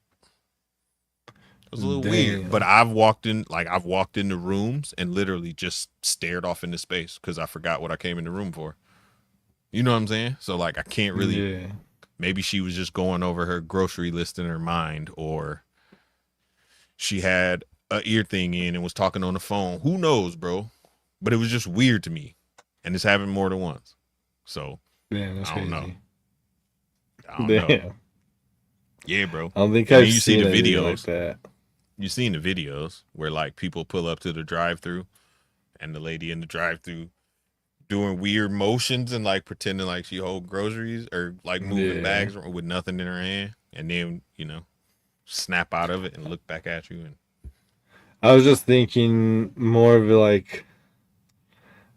it was a little weird. But I've walked into rooms and literally just stared off into space because I forgot what I came in the room for. You know what I'm saying? So like, I can't really, maybe she was just going over her grocery list in her mind, or she had a ear thing in and was talking on the phone. Who knows, bro? But it was just weird to me. And it's happened more than once. So, that's I don't crazy. know. I don't know. Yeah, bro. I don't think I've seen the videos like that. You've seen the videos where like people pull up to the drive-thru and the lady in the drive-thru doing weird motions and like pretending like she hold groceries or like moving bags with nothing in her hand, and then, you know, snap out of it and look back at you. And I was just thinking more of like,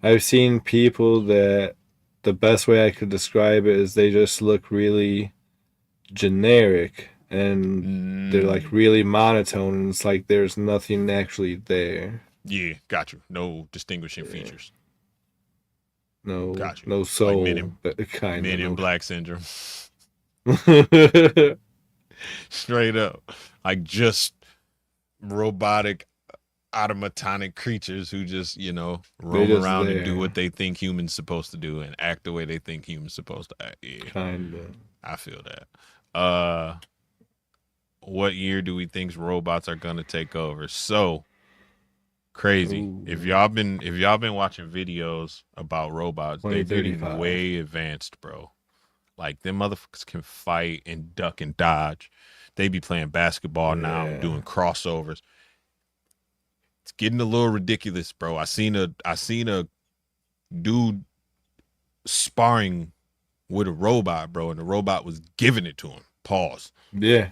I've seen people that the best way I could describe it is they just look really generic and they're like really monotone, and it's like there's nothing actually there. Yeah, got you. No distinguishing features. No, got you. No soul. Like Men in Black syndrome. Straight up. Like just robotic automatonic creatures who just, you know, roam around and do what they think humans supposed to do and act the way they think humans supposed to act. Yeah. Kinda. I feel that. What year do we think robots are gonna take over? So crazy. Ooh. If y'all been watching videos about robots, they're getting way advanced, bro. Like, them motherfuckers can fight and duck and dodge. They be playing basketball now, doing crossovers. It's getting a little ridiculous, bro. I seen a dude sparring with a robot, bro, and the robot was giving it to him. Pause. Yeah.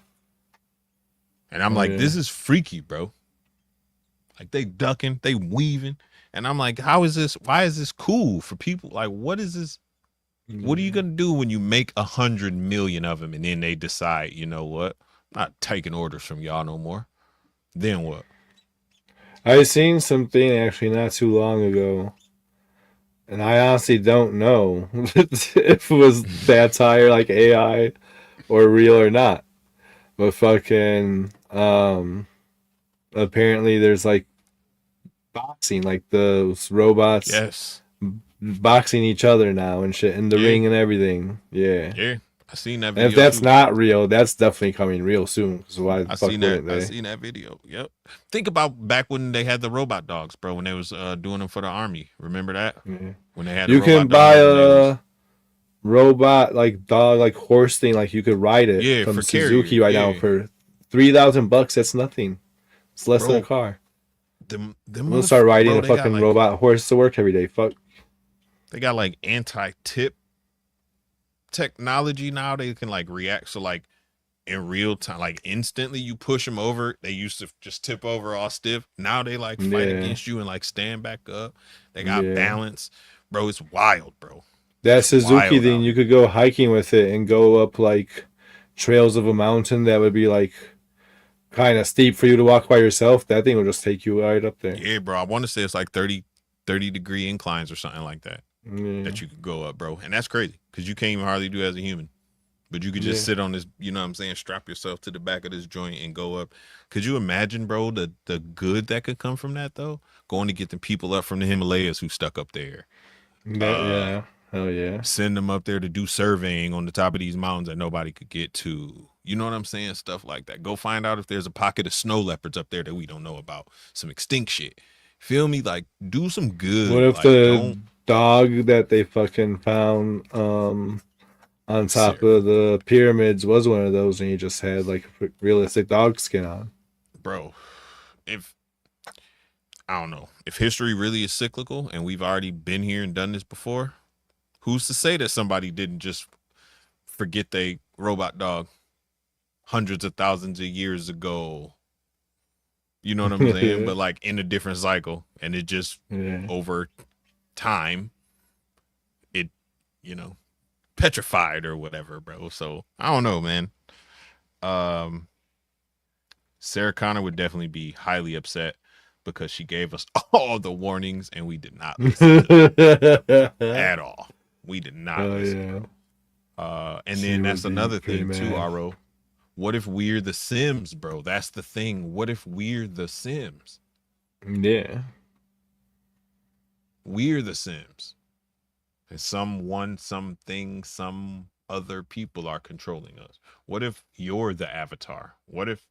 And I'm like, this is freaky, bro. Like, they ducking, they weaving. And I'm like, why is this cool for people? Like, what is this? What are you going to do when you make 100 million of them and then they decide, you know what? I'm not taking orders from y'all no more. Then what? I seen something actually not too long ago, and I honestly don't know if it was satire, like AI, or real or not. But fucking, apparently there's like boxing, like those robots boxing each other now and shit in the ring and everything. Yeah. I seen that video. And if that's not real, that's definitely coming real soon. So why I seen that video. Yep. Think about back when they had the robot dogs, bro, when they was doing them for the army. Remember that? Yeah. When they had you can buy a robot like dog like horse thing, like you could ride it from Suzuki now for $3,000. That's nothing. It's less than a car. We'll start riding a fucking robot horse to work every day. Fuck. They got like anti-tip technology now. They can like react. So like in real time, like instantly you push them over. They used to just tip over all stiff. Now they like fight against you and like stand back up. They got balance. Bro, it's wild, bro. That Suzuki thing, you could go hiking with it and go up like trails of a mountain that would be like kind of steep for you to walk by yourself. That thing will just take you right up there. Yeah, bro. I want to say it's like 30 degree inclines or something like that. That you could go up, bro. And that's crazy because you can't even hardly do it as a human. But you could just sit on this, you know what I'm saying, strap yourself to the back of this joint and go up. Could you imagine, bro, the good that could come from that, though? Going to get the people up from the Himalayas who stuck up there. Yeah. Hell yeah. Send them up there to do surveying on the top of these mountains that nobody could get to. You know what I'm saying? Stuff like that. Go find out if there's a pocket of snow leopards up there that we don't know about. Some extinct shit. Feel me? Like, do some good. What if like, the dog that they fucking found on on top of the pyramids was one of those, and you just had like a realistic dog skin on. Bro, if I don't know if history really is cyclical, and we've already been here and done this before, who's to say that somebody didn't just forget they robot dog hundreds of thousands of years ago? You know what I'm saying? But like in a different cycle, and it just over time, it petrified or whatever, bro. So I don't know, man. Sarah Connor would definitely be highly upset because she gave us all the warnings and we did not listen to at all. We did not listen. Yeah. And then that's another thing too, Aro. What if we're the Sims, bro? That's the thing. What if we're the Sims? Yeah. We're the Sims. And something, some other people are controlling us. What if you're the avatar? What if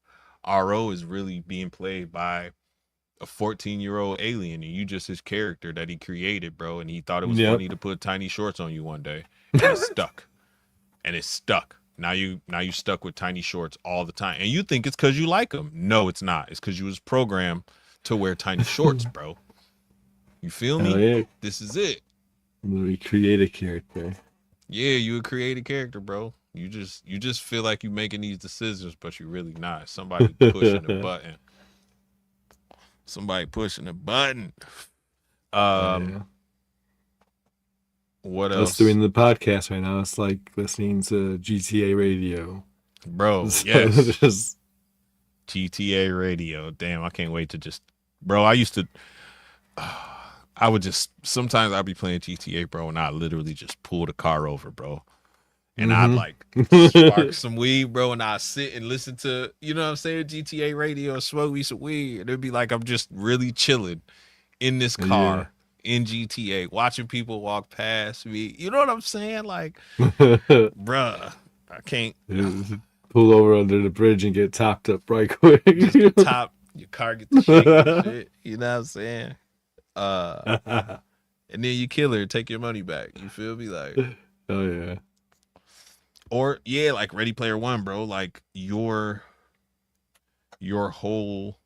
RO is really being played by a 14-year-old alien and you just his character that he created, bro, and he thought it was funny to put tiny shorts on you one day and it's stuck. And it's stuck. Now you stuck with tiny shorts all the time. And you think it's because you like them. No, it's not. It's because you was programmed to wear tiny shorts, bro. You feel me? Yeah. This is it. We create a character. Yeah, you would create a character, bro. You just feel like you're making these decisions, but you're really not. Somebody pushing the button. Somebody pushing the button. What else? Us doing the podcast right now, it's like listening to GTA radio. Bro, yes. GTA radio. Damn, I can't wait to just... Bro, I used to... I would just... Sometimes I'd be playing GTA, bro, and I'd literally just pull the car over, bro. And I'd like spark some weed, bro, and I'd sit and listen to, you know what I'm saying, GTA radio and smoke me some weed. And it'd be like I'm just really chilling in this car in GTA, watching people walk past me. You know what I'm saying? Like, bruh, I can't. Pull over under the bridge and get topped up right quick. Just get top, your car get the shake and shit. You know what I'm saying? And then you kill her, take your money back. You feel me? Like, oh yeah. Or yeah, like Ready Player One, bro. Like your whole,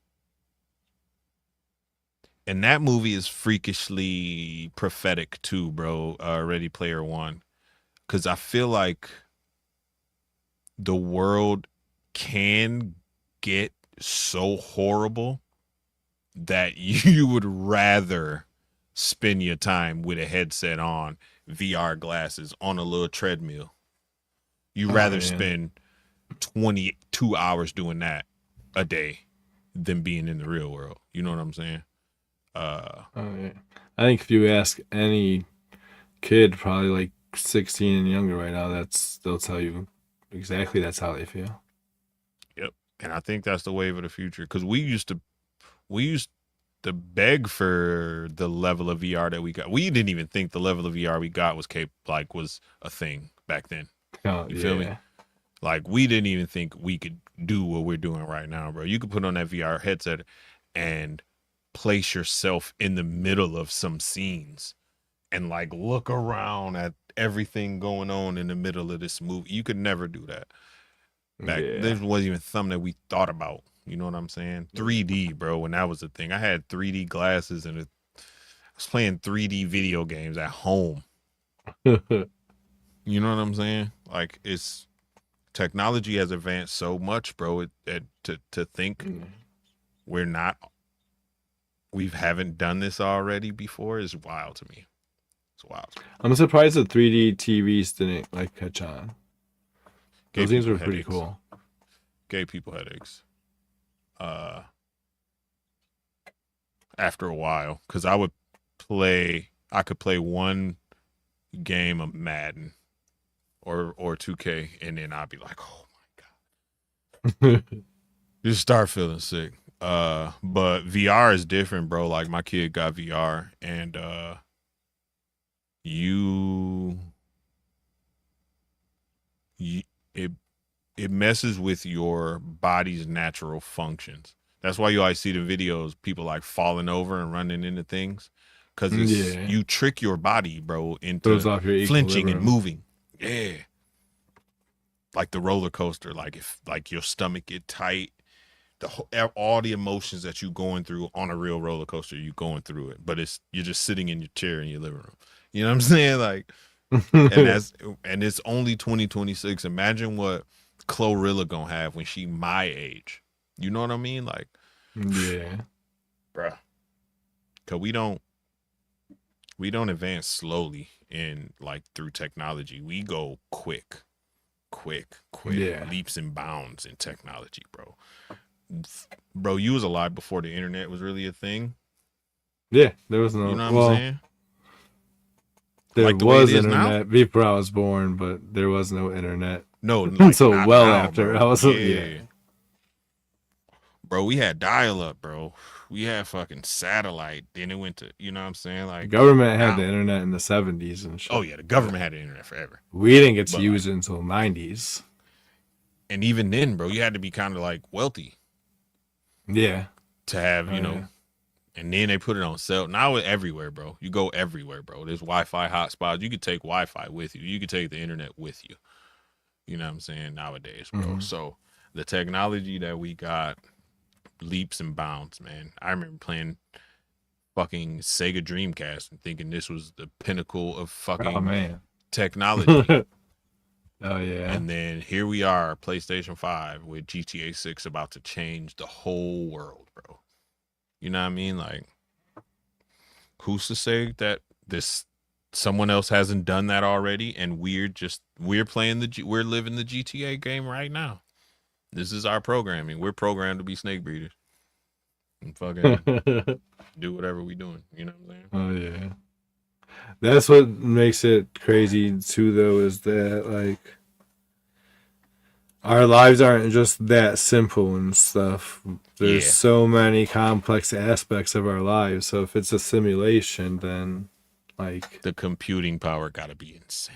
and that movie is freakishly prophetic too, bro. Ready Player One, because I feel like the world can get so horrible that you would rather spend your time with a headset on, VR glasses, on a little treadmill. You'd rather spend 22 hours doing that a day than being in the real world. You know what I'm saying? I think if you ask any kid, probably like 16 and younger right now, they'll tell you exactly that's how they feel. Yep. And I think that's the wave of the future, because we used to beg for the level of VR that we got. We didn't even think the level of VR we got was was a thing back then. You feel me? Like, we didn't even think we could do what we're doing right now, bro. You could put on that VR headset and place yourself in the middle of some scenes and like look around at everything going on in the middle of this movie. You could never do that. There wasn't even something that we thought about. You know what I'm saying? 3D, bro, when that was the thing. I had 3D glasses and I was playing 3D video games at home. You know what I'm saying? Like, it's technology has advanced so much, bro. To think we haven't done this already before is wild to me. It's wild. I'm surprised the 3D TVs didn't like catch on. Those things were pretty cool. Gave people headaches. After a while, because I could play one game of Madden or 2K, and then I'd be like, oh my god, just start feeling sick. But VR is different, bro. Like, my kid got VR, and it messes with your body's natural functions. That's why you always see the videos, people like falling over and running into things, because you trick your body, bro, into flinching and moving. Yeah. like the roller coaster, like if like your stomach get tight, all the emotions that you going through on a real roller coaster, you going through it, but you're just sitting in your chair in your living room. You know what I'm saying? Like, and it's only 2026. Imagine what Chlorilla gonna have when she my age. You know what I mean? Like, yeah, bruh, cause we don't advance slowly in like through technology. We go quick, yeah, leaps and bounds in technology, bro. Bro, you was alive before the internet was really a thing. yeah. There was no. You know what I'm Well, saying? there Like the way it was is now? internet before I was born, but there was no internet. No, like So not well now, after bro. I was, Yeah. Bro, we had dial up, bro. We had fucking satellite. Then it went to, you know what I'm saying? The Like government had the now. internet in the 70s and shit. Oh yeah, the government had the internet forever. We didn't get to But use like, it until 90s. and even then, bro, you had to be kind of like wealthy Yeah. to have, Oh, yeah. and then they put it on sale. Now it's everywhere, bro. You go everywhere, bro. There's Wi-Fi hotspots. You could take Wi-Fi with you. You could take the internet with you. You know what I'm saying? Nowadays, bro. Mm-hmm. So the technology that we got leaps and bounds, man. I remember playing fucking Sega Dreamcast and thinking this was the pinnacle of fucking technology. Oh yeah. And then here we are, PlayStation 5 with GTA 6 about to change the whole world, bro. You know what I mean? Like, who's to say that this someone else hasn't done that already and we're playing we're living the GTA game right now. This is our programming. We're programmed to be snake breeders and fucking do whatever we doing. You know what I'm Oh saying? yeah. That's what makes it crazy too, though, is that like our lives aren't just that simple and stuff. There's so many complex aspects of our lives. So if it's a simulation, then like the computing power gotta be insane.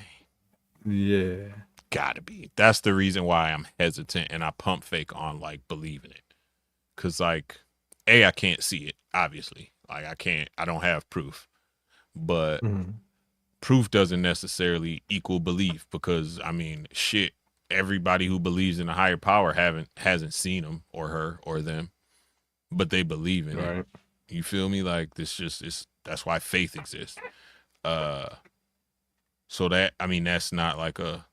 Yeah. Gotta be. That's the reason why I'm hesitant and I pump fake on like believing it. Cause like I can't see it, obviously. Like I don't have proof. But proof doesn't necessarily equal belief, because I mean, shit, everybody who believes in a higher power hasn't seen him or her or them, but they believe in it. You feel me? Like this just is, that's why faith exists. So that, I mean, that's not like a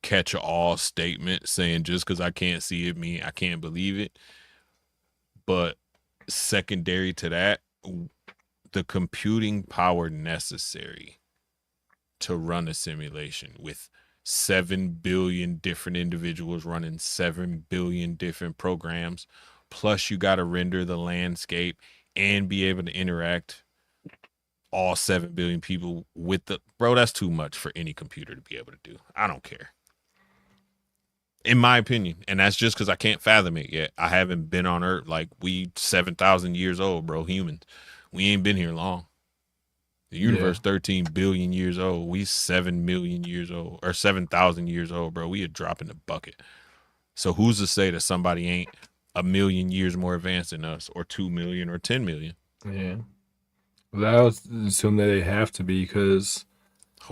catch-all statement saying just because I can't see it mean I can't believe it. But secondary to that, the computing power necessary to run a simulation with 7 billion different individuals running 7 billion different programs, plus you got to render the landscape and be able to interact all 7 billion people with that's too much for any computer to be able to do. I don't care, in my opinion. And that's just because I can't fathom it yet. I haven't been on Earth. Like, we 7,000 years old, bro. Humans, we ain't been here long. The universe 13 billion years old. We 7 million years old, or 7,000 years old, bro. We a drop in the bucket. So who's to say that somebody ain't a million years more advanced than us, or 2 million, or 10 million? Yeah. Well, I would assume that they have to be, because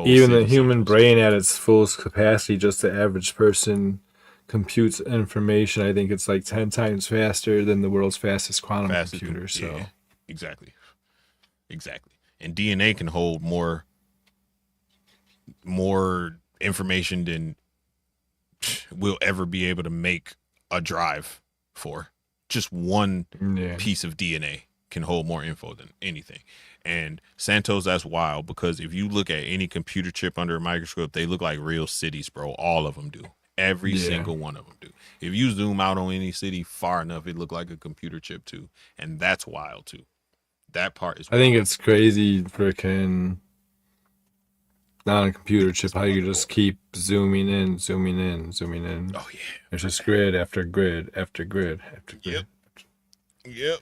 even the human brain at its fullest capacity, just the average person computes information. I think it's like 10 times faster than the world's fastest quantum computer. So yeah, exactly. And DNA can hold more information than we'll ever be able to make a drive for. Just one piece of DNA can hold more info than anything. And Santos, that's wild, because if you look at any computer chip under a microscope, they look like real cities, bro. All of them do. Every single one of them do. If you zoom out on any city far enough, it look like a computer chip too. And that's wild too. That part is wild. I think it's crazy freaking not a computer chip, how you just keep zooming in. Oh yeah. There's just grid after grid after grid after grid. Yep.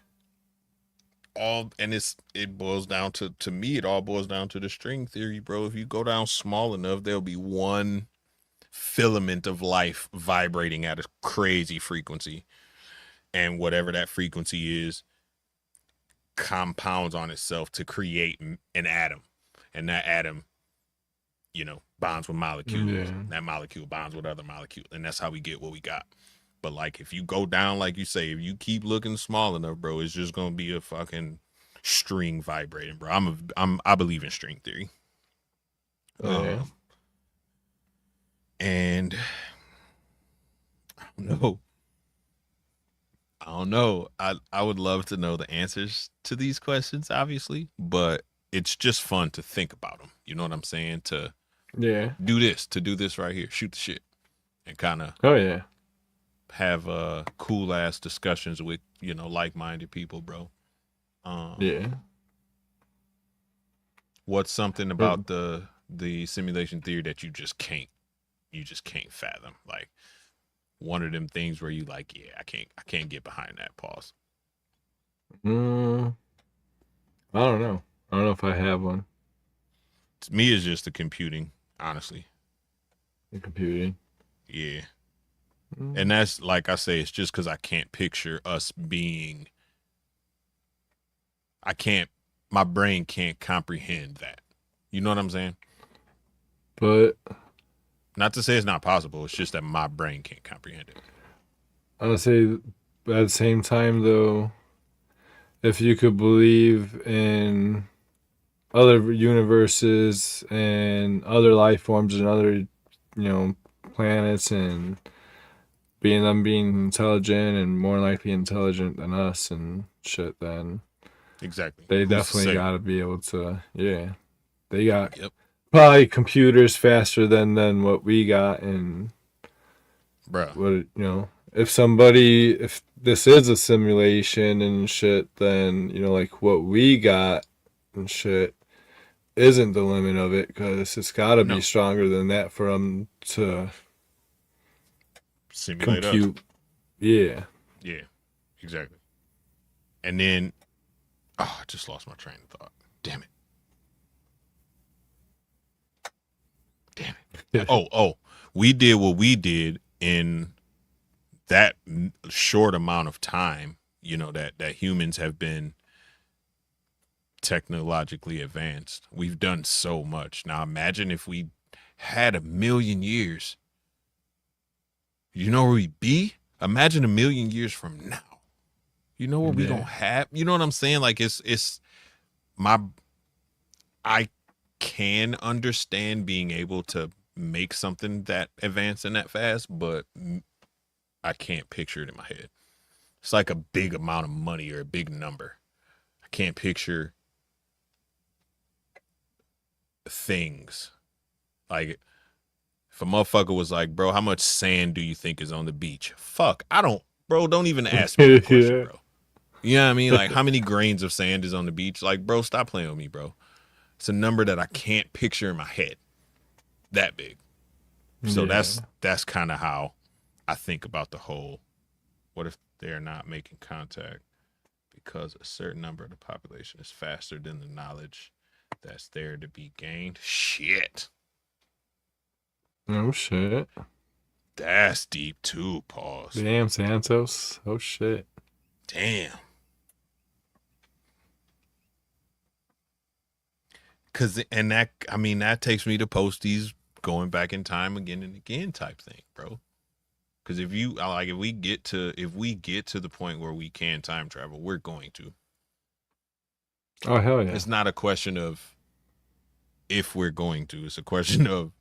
It boils down to me, it all boils down to the string theory, bro. If you go down small enough, there'll be one filament of life vibrating at a crazy frequency. And whatever that frequency is compounds on itself to create an atom. And that atom, bonds with molecules, Yeah. and that molecule bonds with other molecules, and that's how we get what we got. But like, if you go down, like you say, if you keep looking small enough, bro, it's just gonna be a fucking string vibrating, bro. I believe in string theory. Yeah. And I don't know. I would love to know the answers to these questions, obviously, but it's just fun to think about them. You know what I'm saying? To do this right here, shoot the shit, and kind of have cool ass discussions with, you know, like-minded people, bro. What's something about the simulation theory that you just can't fathom? Like, one of them things where you like, yeah, I can't get behind that. Pause. I don't know. I don't know if I have one. To me, it's just the computing, honestly. The computing. Yeah. And that's, like I say, it's just because I can't picture us being, my brain can't comprehend that. You know what I'm saying? But not to say it's not possible. It's just that my brain can't comprehend it. I would say, at the same time, though, if you could believe in other universes and other life forms and other, you know, planets and being intelligent and more likely intelligent than us and shit, then exactly they Who's definitely got to be able to, they got yep. probably computers faster than what we got. And bruh, what, you know, if this is a simulation and shit, then, you know, like what we got and shit isn't the limit of it, because it's got to be stronger than that for them to simulate compute us. Yeah, exactly. And then I just lost my train of thought. Damn it. We did what we did in that short amount of time, you know, that humans have been technologically advanced. We've done so much. Now imagine if we had 1,000,000 years. You know where we'd be? Imagine 1,000,000 years from now. You know what we don't have? You know what I'm saying? Like, I can understand being able to make something that advanced and that fast, but I can't picture it in my head. It's like a big amount of money or a big number. I can't picture things. Like, if a motherfucker was like, bro, how much sand do you think is on the beach? Fuck, don't even ask me that question, bro. You know what I mean? Like, how many grains of sand is on the beach? Like, bro, stop playing with me, bro. It's a number that I can't picture in my head. That big. So that's kind of how I think about the whole, what if they're not making contact because a certain number of the population is faster than the knowledge that's there to be gained? Shit. Oh, shit. That's deep too, pause. Damn, Santos. Oh, shit. Damn. That takes me to Posties going back in time again and again type thing, bro. Because if we get to the point where we can time travel, we're going to. Oh, hell yeah. It's not a question of if we're going to. It's a question of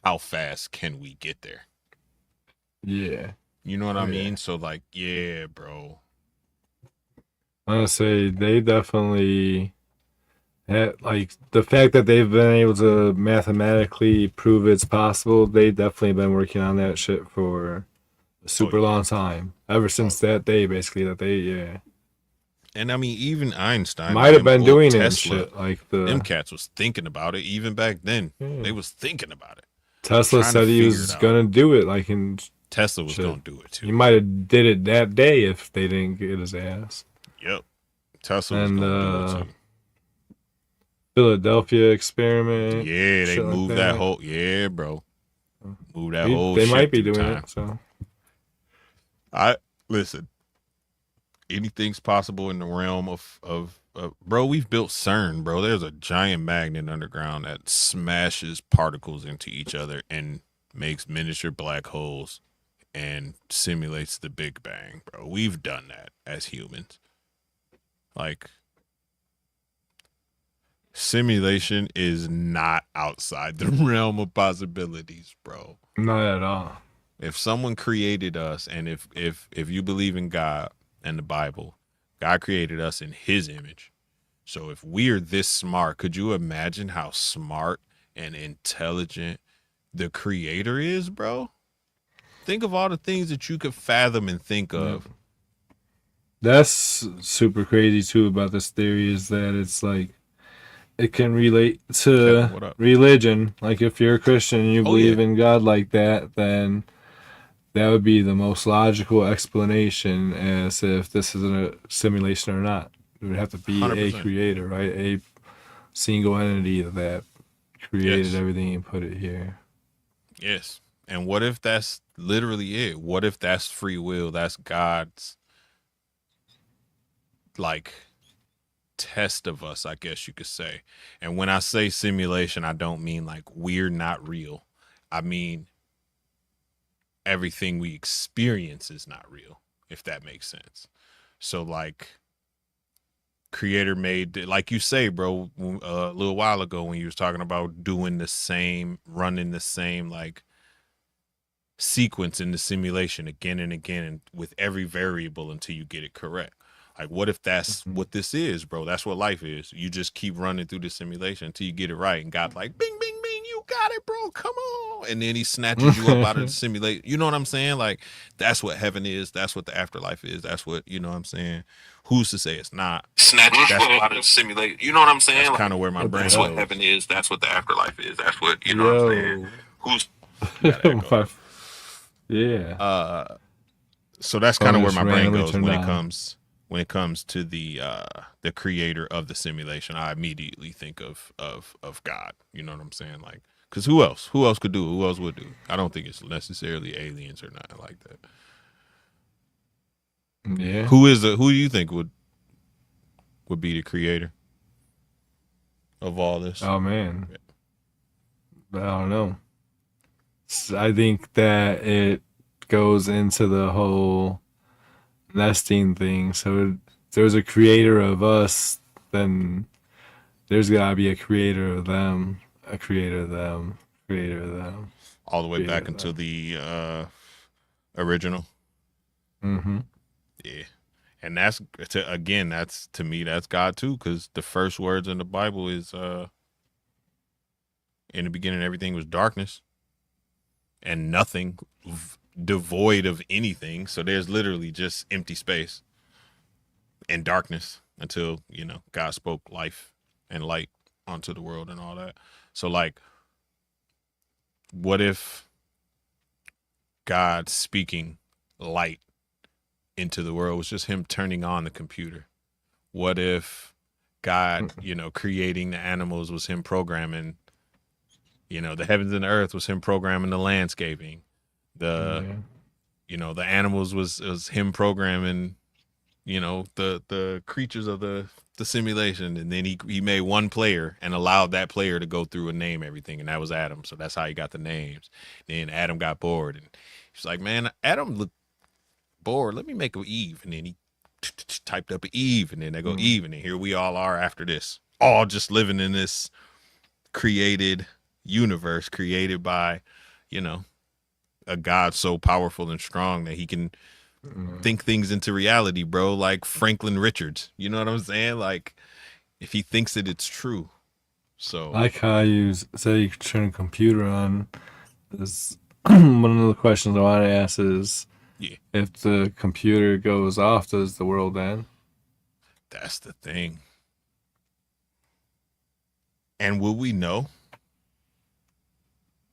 how fast can we get there. Yeah. You know what I mean? So, like, yeah, bro. I'm gonna say they definitely had, like, the fact that they've been able to mathematically prove it's possible. They've definitely been working on that shit for a super long time, ever since that day, basically. And I mean, even Einstein might have been doing Tesla, it and shit. Like them cats was thinking about it even back then. They was thinking about it. Tesla said he was gonna do it. Like, in Tesla was gonna do it too. He might have did it that day if they didn't get his ass. Yep. Tesla was gonna do it too. Philadelphia experiment. Yeah, they moved like that whole. Yeah, bro. Move that whole. They shit might be doing time. it. So, listen. Anything's possible in the realm of bro, we've built CERN, bro. There's a giant magnet underground that smashes particles into each other and makes miniature black holes and simulates the Big Bang, bro. We've done that as humans. Like, simulation is not outside the realm of possibilities, bro. Not at all. If someone created us, and if you believe in God and the Bible, God created us in his image. So if we're this smart, could you imagine how smart and intelligent the creator is, bro? Think of all the things that you could fathom and think of. That's super crazy too about this theory, is that it's like it can relate to Kevin, religion. Like if you're a Christian and you believe in God like that, then that would be the most logical explanation as if this is a simulation or not. It would have to be 100%. A creator, right? A single entity that created everything and put it here. Yes. And what if that's literally it? What if that's free will? That's God's, like, test of us, I guess you could say. And when I say simulation, I don't mean like we're not real. I mean everything we experience is not real, if that makes sense. So like, creator made, like you say, bro, a little while ago when you was talking about doing the same, running the same like sequence in the simulation again and again, and with every variable until you get it correct. Like, what if that's what this is, bro? That's what life is. You just keep running through the simulation until you get it right, and God's like, bing, bing, bing, you got it, bro, come on. And then he snatches you up out of the simulation. You know what I'm saying? Like, that's what heaven is. That's what the afterlife is. That's what, you know what I'm saying? Who's to say it's not? Snatches you up out of the simulation. You know what I'm saying? That's kind of where my brain goes. That's what heaven is. That's what the afterlife is. That's what, you know what I'm saying? Who's... Yeah. So that's kind of where my brain goes when it comes to the creator of the simulation. I immediately think of God. You know what I'm saying? Like, because who else could do it? Who else would do it? I don't think it's necessarily aliens or nothing like that. Yeah. Who do you think would be the creator of all this? Oh man, I don't know. I think that it goes into the whole nesting thing. So if there's a creator of us, then there's gotta be a creator of them, a creator of them, creator of them. All the way back into the original. Mm-hmm. Yeah. And that's to me, that's God too, because the first words in the Bible is in the beginning everything was darkness and nothing, devoid of anything. So there's literally just empty space and darkness until, you know, God spoke life and light onto the world and all that. So like, what if God speaking light into the world was just him turning on the computer? What if God, you know, creating the animals was him programming, you know, the heavens and the earth was him programming the landscaping, you know, the animals was him programming, you know, the creatures of the simulation, and then he made one player and allowed that player to go through and name everything, and that was Adam. So that's how he got the names. Then Adam got bored and he's like, man, Adam looked bored, let me make an Eve. And then he typed up an Eve, and then they go Eve, and then here we all are after this, all just living in this created universe created by, you know, a God so powerful and strong that he can think things into reality, bro, like Franklin Richards. You know what I'm saying? Like, if he thinks it, it's true. So like how you say you turn a computer on, is one of the questions I want to ask is, if the computer goes off, does the world end? That's the thing. And will we know?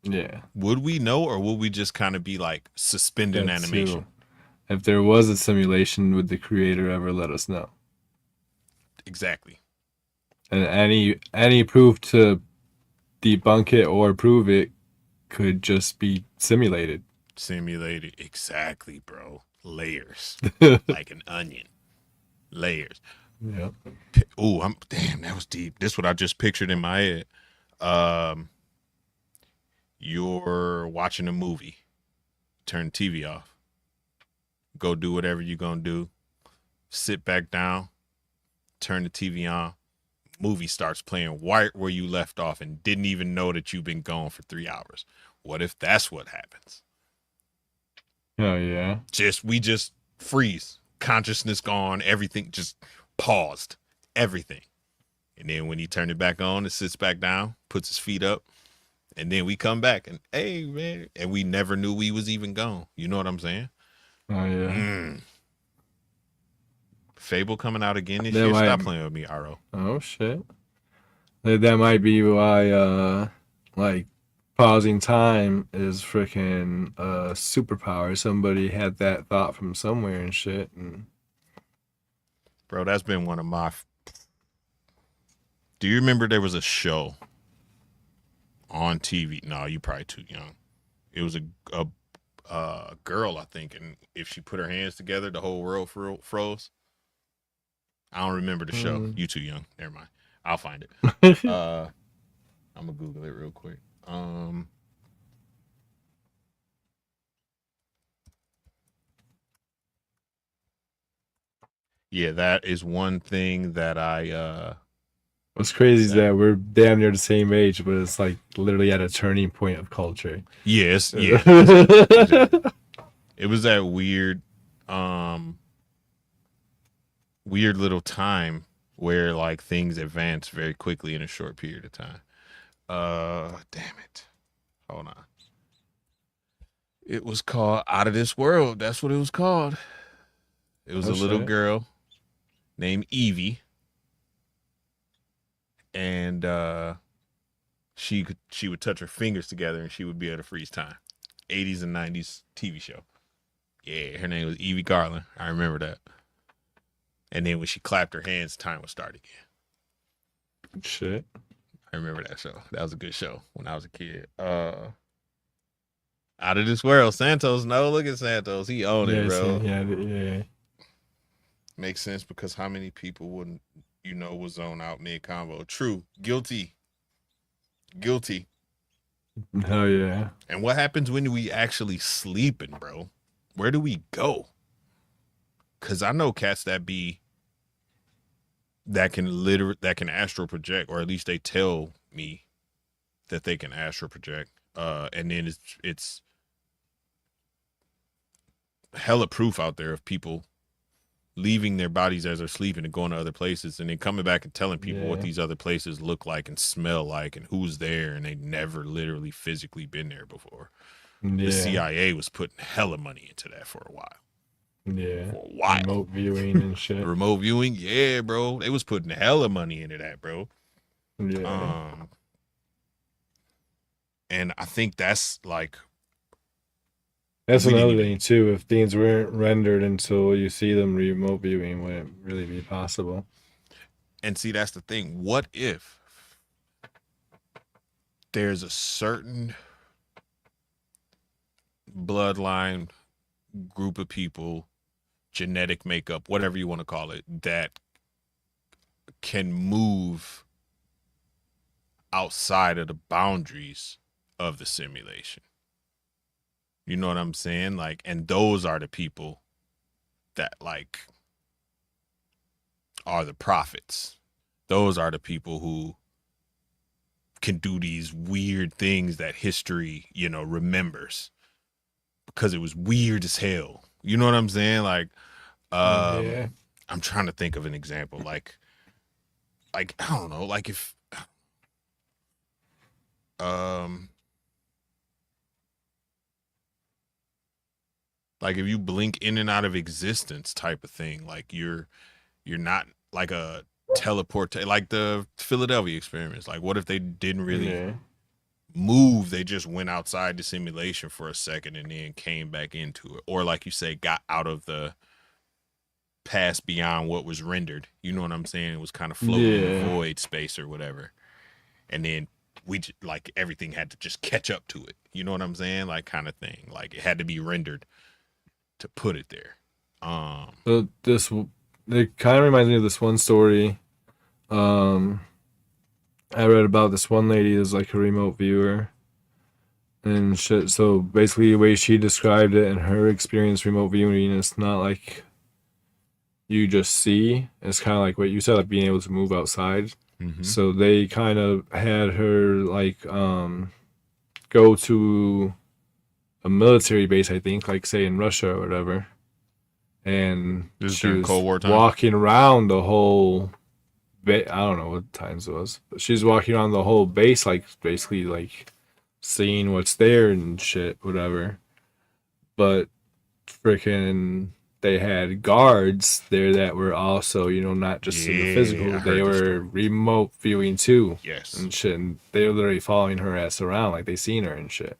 Yeah. Would we know, or will we just kind of be like suspended animation? If there was a simulation, would the creator ever let us know? Exactly. And any proof to debunk it or prove it could just be simulated. Exactly, bro. Layers. Like an onion. Layers. Yeah. Oh, damn, that was deep. This is what I just pictured in my head. You're watching a movie, turn the TV off, go do whatever you're gonna do, sit back down, turn the TV on, movie starts playing right where you left off and didn't even know that you've been gone for 3 hours. What if that's what happens? Oh yeah. We just freeze, consciousness gone, everything just paused, everything. And then when he turned it back on, it sits back down, puts his feet up, and then we come back and hey man, and we never knew we was even gone. You know what I'm saying? Oh yeah. Fable coming out again this year. Stop playing with me, Aro. Oh shit. That might be why like pausing time is freaking superpower. Somebody had that thought from somewhere and shit. And bro, that's been one of my. Do you remember there was a show on TV? No, you probably too young. It was a girl, I think, and if she put her hands together, the whole world froze. I don't remember the show. You too young. Never mind. I'll find it. I'm gonna Google it real quick. Yeah, that is one thing that I what's crazy is that we're damn near the same age, but it's like literally at a turning point of culture. Yes, yeah. Exactly. It was that weird weird little time where like things advance very quickly in a short period of time. Damn it. Hold on. It was called Out of This World. That's what it was called. It was a little girl named Evie. And she would touch her fingers together and she would be able to freeze time. 80s and 90s TV show. Yeah, her name was Evie Garland. I remember that. And then when she clapped her hands, time would start again. Shit. I remember that show. That was a good show when I was a kid. Out of This World. Santos, no, look at Santos. He owned it, bro. Yeah. Makes sense because how many people wouldn't, was zone out mid-combo. True. Guilty. Hell yeah. And what happens when we actually sleeping, bro? Where do we go? Because I know cats that can astral project, or at least they tell me that they can astral project. And then it's hella proof out there of people leaving their bodies as they're sleeping and going to other places and then coming back and telling people what these other places look like and smell like and who's there, and they never literally physically been there before. The CIA was putting hella money into that for a while. Yeah. For a while. Remote viewing and shit. Remote viewing, yeah, bro. They was putting hella money into that, bro. Yeah. And I think that's like. That's another thing too. If things weren't rendered until you see them, remote viewing wouldn't really be possible. And see, that's the thing. What if there's a certain bloodline group of people, genetic makeup, whatever you want to call it, that can move outside of the boundaries of the simulation? You know what I'm saying? Like, and those are the people that like are the prophets. Those are the people who can do these weird things that history, remembers because it was weird as hell. You know what I'm saying? Like, I'm trying to think of an example. Like I don't know, like if, like if you blink in and out of existence type of thing, like you're not like a teleport, like the Philadelphia experiments. Like what if they didn't really move? They just went outside the simulation for a second and then came back into it. Or like you say, got out of the past beyond what was rendered. You know what I'm saying? It was kind of floating in the void space or whatever. And then like everything had to just catch up to it. You know what I'm saying? Like kind of thing. Like it had to be rendered to put it there. So this it kind of reminds me of this one story. I read about this one lady who's like a remote viewer and shit. So basically, the way she described it and her experience remote viewing, it's not like you just see. It's kind of like what you said, like being able to move outside. Mm-hmm. So they kind of had her like go to a military base, I think, like say in Russia or whatever, and This is she during was Cold War time. walking around the whole. I don't know what times it was, but she's walking around the whole base, like basically like seeing what's there and shit, whatever. But freaking, they had guards there that were also, not just in the physical, they were remote viewing too. Yes. And shit, and they were literally following her ass around, like they seen her and shit.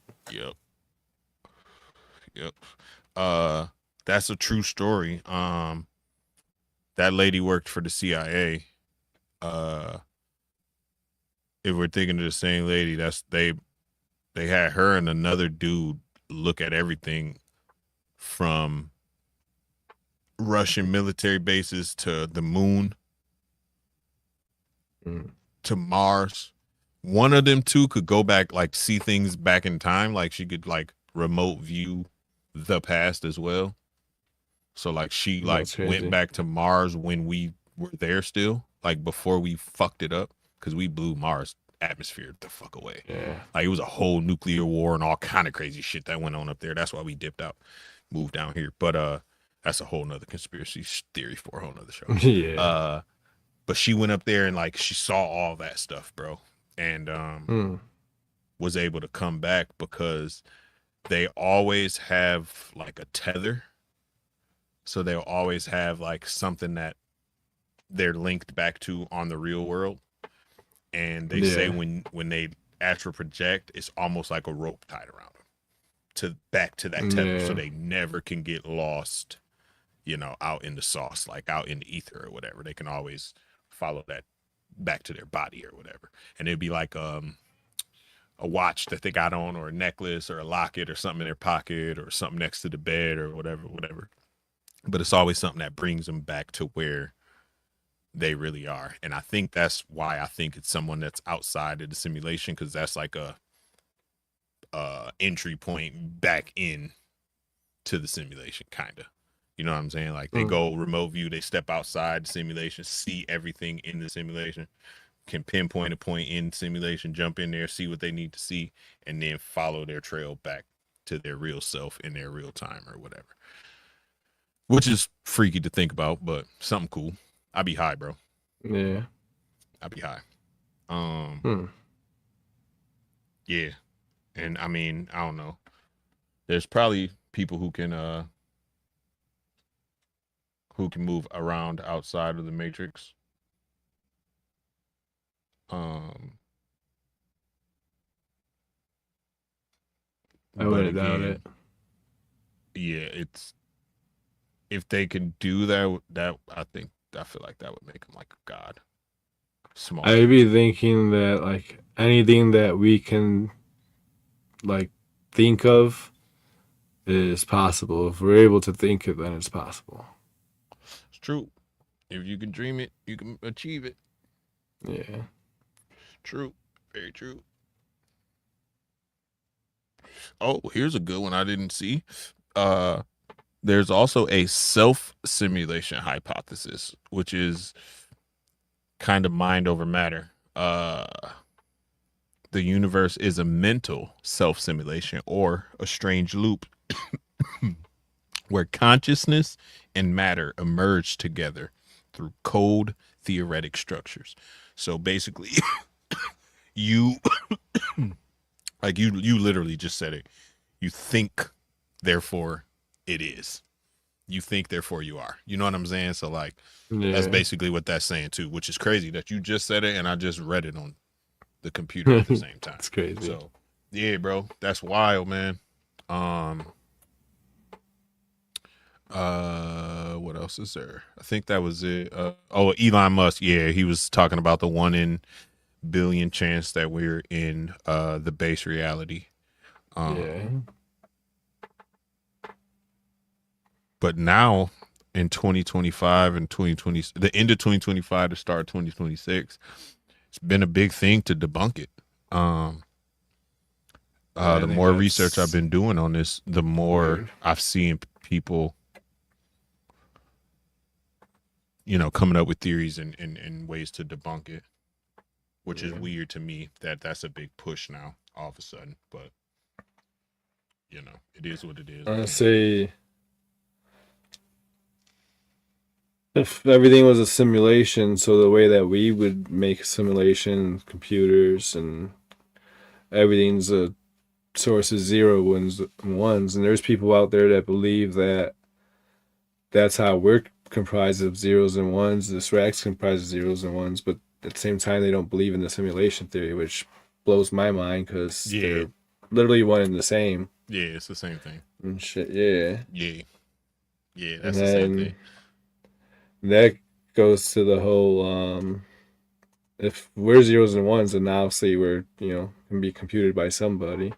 Yep. That's a true story. That lady worked for the CIA. If we're thinking of the same lady, they had her and another dude look at everything from Russian military bases to the moon to Mars. One of them two could go back, like see things back in time, like she could like remote view the past as well. So like she went back to Mars when we were there still, like before we fucked it up, because we blew Mars atmosphere the fuck away. Yeah. Like it was a whole nuclear war and all kind of crazy shit that went on up there. That's why we dipped out, moved down here. But that's a whole nother conspiracy theory for a whole nother show. Yeah. But she went up there and like she saw all that stuff, bro. And was able to come back because they always have like a tether. So they'll always have like something that they're linked back to on the real world. And they say when they astral project, it's almost like a rope tied around them back to that tether, so they never can get lost, out in the sauce, like out in the ether or whatever. They can always follow that back to their body or whatever. And it'd be like a watch that they got on, or a necklace or a locket or something in their pocket or something next to the bed or whatever. But it's always something that brings them back to where they really are. And I think that's why I think it's someone that's outside of the simulation, because that's like a entry point back in to the simulation, kind of. You know what I'm saying? Like they go remote view, they step outside the simulation, see everything in the simulation, can pinpoint a point in simulation, jump in there, see what they need to see, and then follow their trail back to their real self in their real time or whatever. Which is freaky to think about, but something cool. I be high, bro. Yeah. I be high. Yeah. And I mean, I don't know. There's probably people who can move around outside of the matrix. I wouldn't doubt it. Yeah, if they can do that I feel like that would make them like a god. Small. I'd be thinking that like anything that we can like think of is possible. If we're able to think it, then it's possible. It's true. If you can dream it, you can achieve it. Yeah. True. Very true. Oh, here's a good one I didn't see. There's also a self-simulation hypothesis, which is kind of mind over matter. The universe is a mental self-simulation or a strange loop where consciousness and matter emerge together through cold theoretic structures. So basically, you like you literally just said it. You think, therefore it is. You think, therefore you are. You know what I'm saying? So like that's basically what that's saying too, which is crazy that you just said it and I just read it on the computer at the same time. It's crazy. So yeah, bro, that's wild, man. What else is there? I think that was it. Elon Musk. Yeah, he was talking about the 1 in billion chance that we're in the base reality. But now in 2025 and 2020, the end of 2025 to start 2026. It's been a big thing to debunk it. The more research I've been doing on this, the more I've seen people, coming up with theories and ways to debunk it, which is weird to me that that's a big push now all of a sudden. But, it is what it is. I say if everything was a simulation, so the way that we would make a simulation, computers and everything's a source of zero ones, and there's people out there that believe that that's how we're comprised of zeros and ones. This rack's comprised of zeros and ones, but at the same time, they don't believe in the simulation theory, which blows my mind because they're literally one and the same. Yeah, it's the same thing. And shit, yeah. Yeah, that's the same thing. That goes to the whole, if we're zeros and ones, then obviously we're, can be computed by somebody.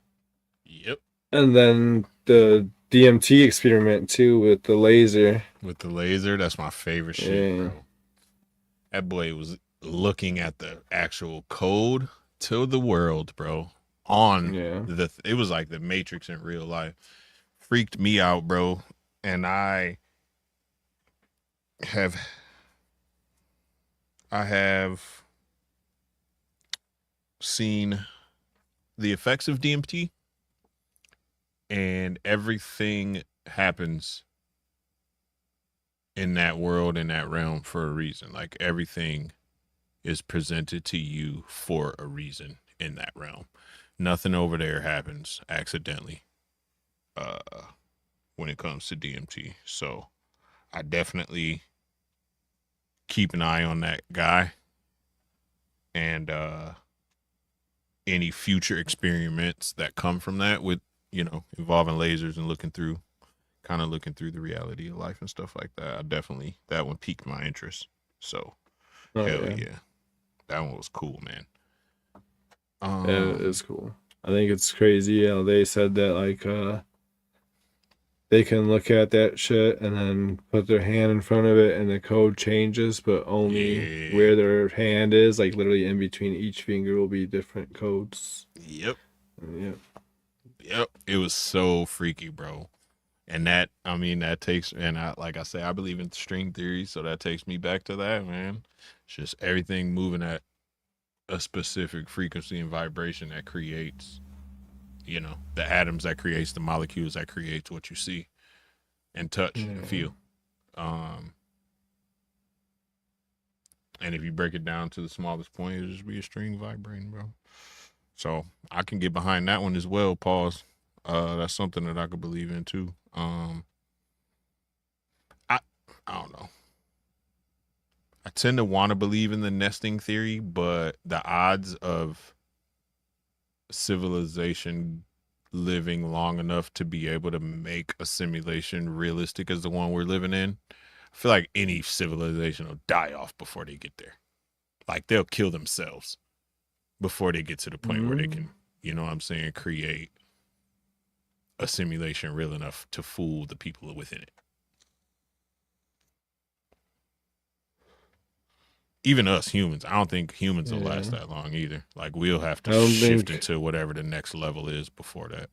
Yep. And then the DMT experiment too with the laser. With the laser, that's my favorite shit, bro. That boy was looking at the actual code to the world, bro. It was like the Matrix in real life. Freaked me out, bro. And I have seen the effects of DMT, and everything happens in that world, in that realm, for a reason. Like, everything is presented to you for a reason in that realm. Nothing over there happens accidentally when it comes to DMT. So I definitely keep an eye on that guy, and any future experiments that come from that with, involving lasers and looking through the reality of life and stuff like that. That one piqued my interest. So hell yeah. That one was cool, man. Yeah, it is cool. I think it's crazy how they said that, like, they can look at that shit and then put their hand in front of it and the code changes, but only where their hand is, like literally in between each finger will be different codes. Yep. It was so freaky, bro. And that takes, and like I say, I believe in string theory, so that takes me back to that, man. It's just everything moving at a specific frequency and vibration that creates, the atoms, that creates the molecules, that creates what you see and touch and feel. And if you break it down to the smallest point, it'll just be a string vibrating, bro. So I can get behind that one as well. Pause. That's something that I could believe in too. I don't know. I tend to want to believe in the nesting theory, but the odds of civilization living long enough to be able to make a simulation realistic as the one we're living in, I feel like any civilization will die off before they get there. Like, they'll kill themselves before they get to the point where they can, create a simulation real enough to fool the people within it. Even us humans, I don't think humans will last that long either. Like, we'll have to shift into whatever the next level is before that.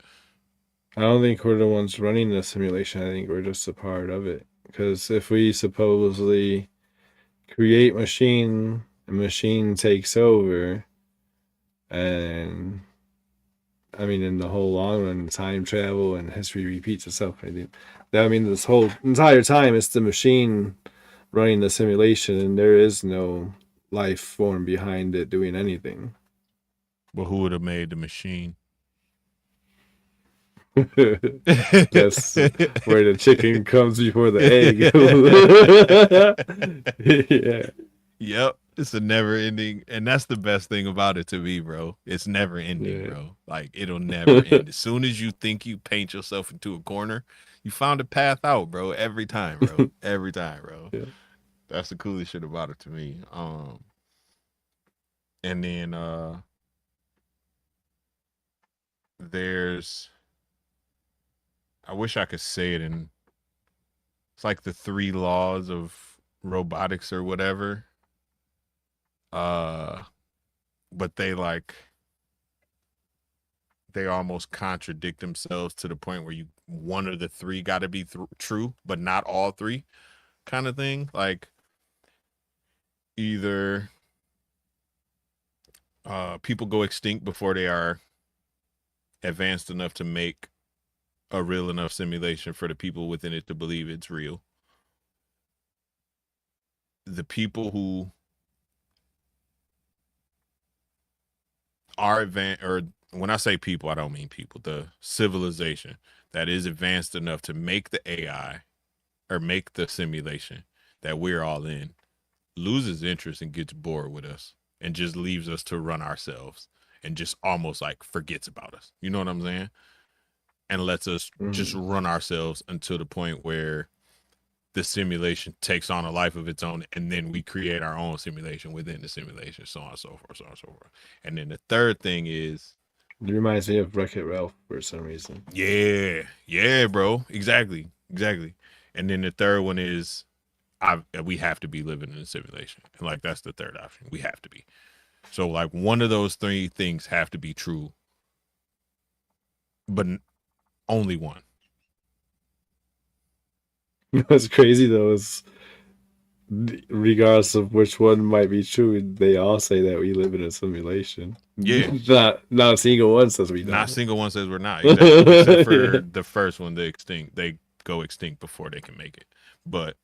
I don't think we're the ones running the simulation. I think we're just a part of it. Because if we supposedly create a machine takes over, and in the whole long run, time travel and history repeats itself. This whole entire time, it's the machine running the simulation, and there is no life form behind it doing anything. Well, who would have made the machine? That's where the chicken comes before the egg. Yeah. Yep. It's a never ending, and that's the best thing about it to me, bro. It's never ending, bro. Like, it'll never end. As soon as you think you paint yourself into a corner, you found a path out, bro. Every time, bro. Every time, bro. Yeah. That's the coolest shit about it to me. And then there's, I wish I could say it in It's like the 3 laws of robotics or whatever. But they almost contradict themselves to the point where one of the 3 got to be true, but not all 3, kind of thing. Like either people go extinct before they are advanced enough to make a real enough simulation for the people within it to believe it's real. The people who are advanced, or when I say people, I don't mean people, the civilization that is advanced enough to make the AI or make the simulation that we're all in, loses interest and gets bored with us and just leaves us to run ourselves and just almost like forgets about us. You know what I'm saying? And lets us just run ourselves until the point where the simulation takes on a life of its own, and then we create our own simulation within the simulation, so on and so forth, so on and so forth. And then the third thing is, it reminds me of Wreck-It Ralph for some reason. Yeah, bro, exactly. And then the third one is, we have to be living in a simulation, and like that's the third option. We have to be. So like one of those 3 things have to be true, but only one. What's crazy though is, regardless of which one might be true, they all say that we live in a simulation. Yeah. Not a single one says we don't. Not a single one says we're not. Exactly. Except for the first one, they go extinct before they can make it. But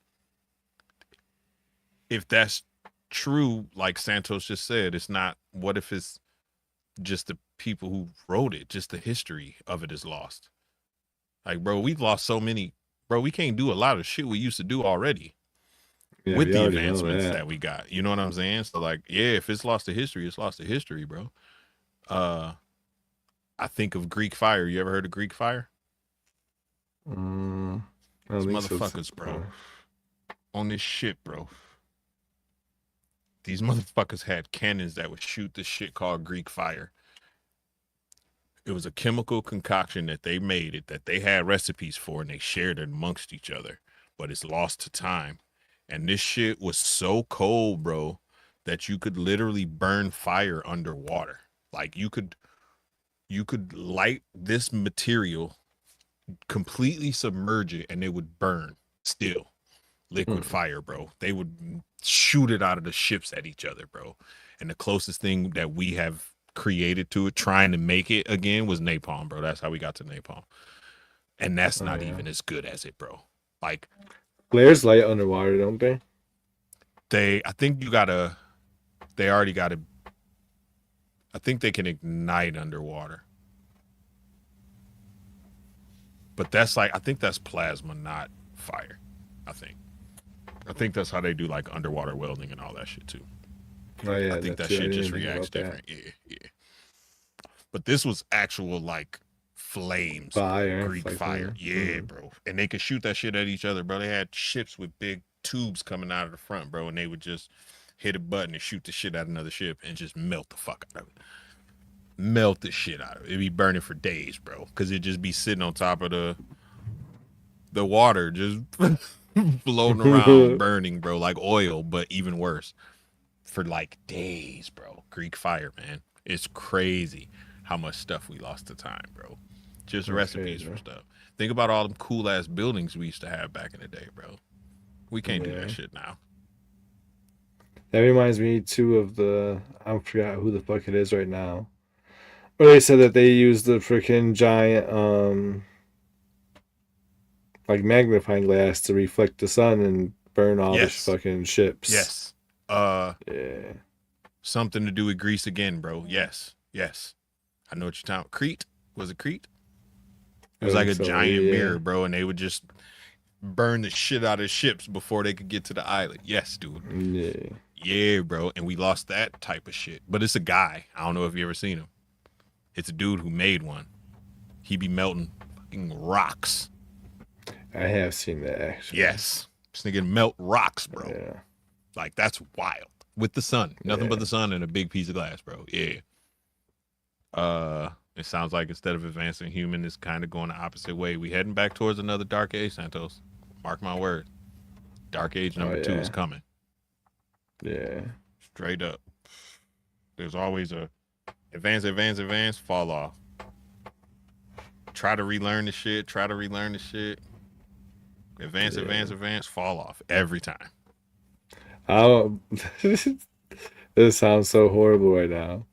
if that's true, like Santos just said, it's not. What if it's just the people who wrote it, just the history of it is lost? Like, bro, we've lost so many. Bro, we can't do a lot of shit we used to do already. Yeah, with the advancements that we got. You know what I'm saying? So like, yeah, if it's lost to history, it's lost to history, bro. I think of Greek fire. You ever heard of Greek fire? These motherfuckers, bro. On this shit, bro. These motherfuckers had cannons that would shoot this shit called Greek fire. It was a chemical concoction that they made that they had recipes for, and they shared it amongst each other, but it's lost to time. And this shit was so cold, bro, that you could literally burn fire underwater. Like you could light this material, completely submerge it, and it would burn still. Liquid fire, bro. They would shoot it out of the ships at each other, bro. And the closest thing that we have created to it, trying to make it again, was napalm, bro. That's how we got to napalm. And that's not even as good as it, bro. Like, flares light underwater, don't they? I think they already got it. I think they can ignite underwater. But that's like, I think that's plasma, not fire. I think that's how they do like underwater welding and all that shit too. Oh yeah, I think that shit just reacts different. Yeah. But this was actual like flames, fire, Greek fire. Yeah, bro. And they could shoot that shit at each other, bro. They had ships with big tubes coming out of the front, bro, and they would just hit a button and shoot the shit out of another ship and just melt the fuck out of it. Melt the shit out of it. It'd be burning for days, bro, because it'd just be sitting on top of the water, just floating around, burning, bro, like oil, but even worse, for like days, bro. Greek fire, man. It's crazy how much stuff we lost to time, bro. Just recipes for stuff. Think about all them cool ass buildings we used to have back in the day, bro. We can't do that shit now. That reminds me too of I forgot who the fuck it is right now. But they said that they used the freaking giant like magnifying glass to reflect the sun and burn all these fucking ships. Yes. Yeah. Something to do with Greece again, bro. Yes. I know what you're talking about. Crete? Was it Crete? It was like a giant mirror, bro, and they would just burn the shit out of ships before they could get to the island. Yes, dude. Yeah, bro. And we lost that type of shit. But it's a guy. I don't know if you ever seen him. It's a dude who made one. He be melting fucking rocks. I have seen that, actually. Yes. This nigga melt rocks, bro. Yeah. Like, that's wild. With the sun. Nothing but the sun and a big piece of glass, bro. Yeah. It sounds like instead of advancing human, it's kind of going the opposite way. We heading back towards another dark age, Santos. Mark my word. Dark Age number 2 is coming. Yeah. Straight up. There's always a advance, fall off. Try to relearn the shit. Advance, fall off every time. This sounds so horrible right now.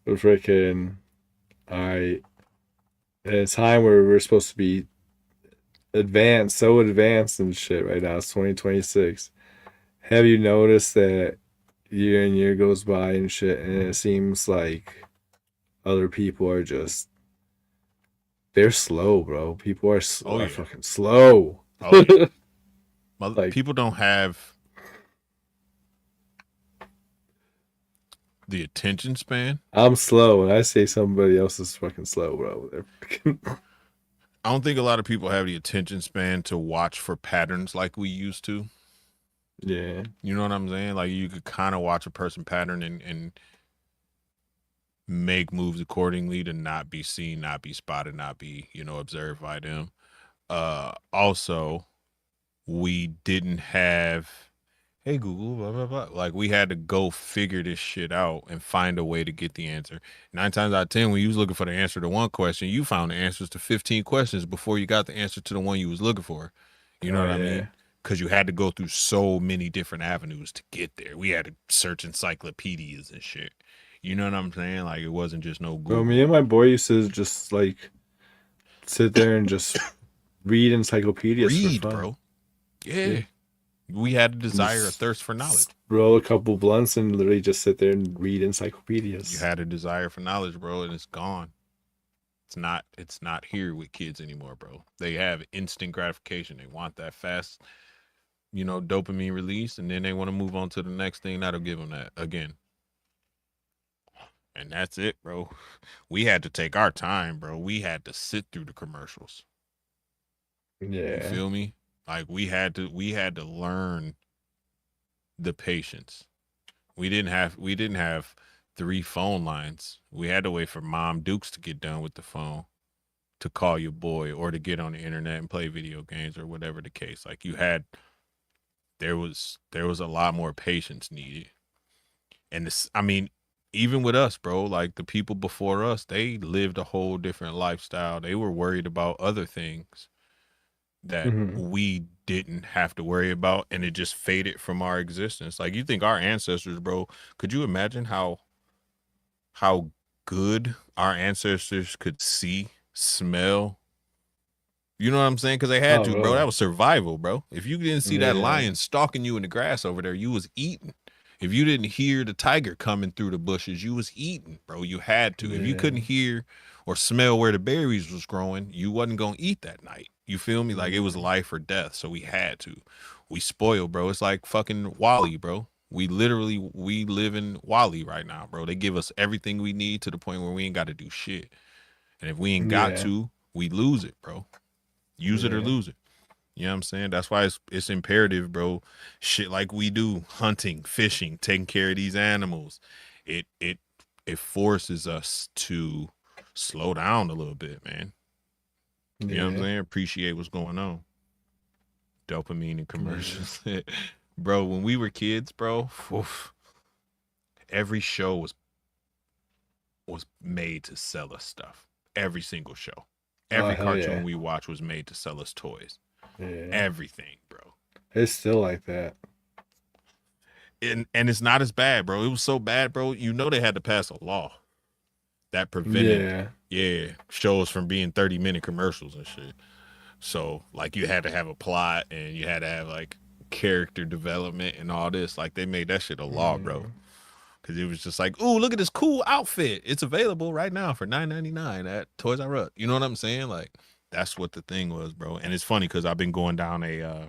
But freaking, in a time where we're supposed to be so advanced and shit right now. It's 2026. Have you noticed that year and year goes by and shit, and it seems like other people are just they're slow, bro. People are fucking slow. Oh yeah. Like, people don't have the attention span. I'm slow, and I say somebody else is fucking slow, bro. I don't think a lot of people have the attention span to watch for patterns like we used to. Yeah. You know what I'm saying? Like, you could kind of watch a person pattern and make moves accordingly to not be seen, not be spotted, not be, observed by them. Also, we didn't have, hey Google, blah blah blah. Like, we had to go figure this shit out and find a way to get the answer. 9 times out of 10, when you was looking for the answer to one question, you found the answers to 15 questions before you got the answer to the one you was looking for. You know what I mean? Because you had to go through so many different avenues to get there. We had to search encyclopedias and shit. You know what I'm saying? Like, it wasn't just no Google. Bro, me and my boy used to just like sit there and just read encyclopedias for fun. Bro. Yeah. We had a desire, a thirst for knowledge. Roll a couple blunts and literally just sit there and read encyclopedias. You had a desire for knowledge, bro, and it's gone. It's not here with kids anymore, bro. They have instant gratification. They want that fast, dopamine release, and then they want to move on to the next thing that'll give them that again. And that's it, bro. We had to take our time, bro. We had to sit through the commercials. Yeah. You feel me? Like, we had to learn the patience. We didn't have 3 phone lines. We had to wait for Mom Dukes to get done with the phone to call your boy or to get on the internet and play video games or whatever the case. Like, there was a lot more patience needed. And even with us, bro, like, the people before us, they lived a whole different lifestyle. They were worried about other things that we didn't have to worry about, and it just faded from our existence. Like, you think our ancestors, bro, could you imagine how good our ancestors could see, smell? You know what I'm saying? Because they had to, bro. That was survival, bro. If you didn't see that lion stalking you in the grass over there, you was eating. If you didn't hear the tiger coming through the bushes, you was eating, bro. You had to. If you couldn't hear or smell where the berries was growing, you wasn't gonna eat that night. You feel me? Like, it was life or death, so we had to. We spoiled, bro. It's like fucking Wall-E, bro. We live in Wall-E right now, bro. They give us everything we need to the point where we ain't got to do shit. And if we ain't got to, we lose it, bro. Use it or lose it. You know what I'm saying? That's why it's imperative, bro. Shit like we do, hunting, fishing, taking care of these animals. It forces us to slow down a little bit, man. You know what I'm saying? Appreciate what's going on. Dopamine and commercials. Bro, when we were kids, bro, every show was made to sell us stuff. Every single show. Every cartoon we watched was made to sell us toys. Yeah. Everything, bro. It's still like that. And it's not as bad, bro. It was so bad, bro. They had to pass a law that prevented shows from being 30-minute commercials and shit. So, like, you had to have a plot and you had to have, like, character development and all this. Like, they made that shit a law, bro. Because it was just like, ooh, look at this cool outfit. It's available right now for $9.99 at Toys R Us. You know what I'm saying? Like, that's what the thing was, bro. And it's funny because I've been going down a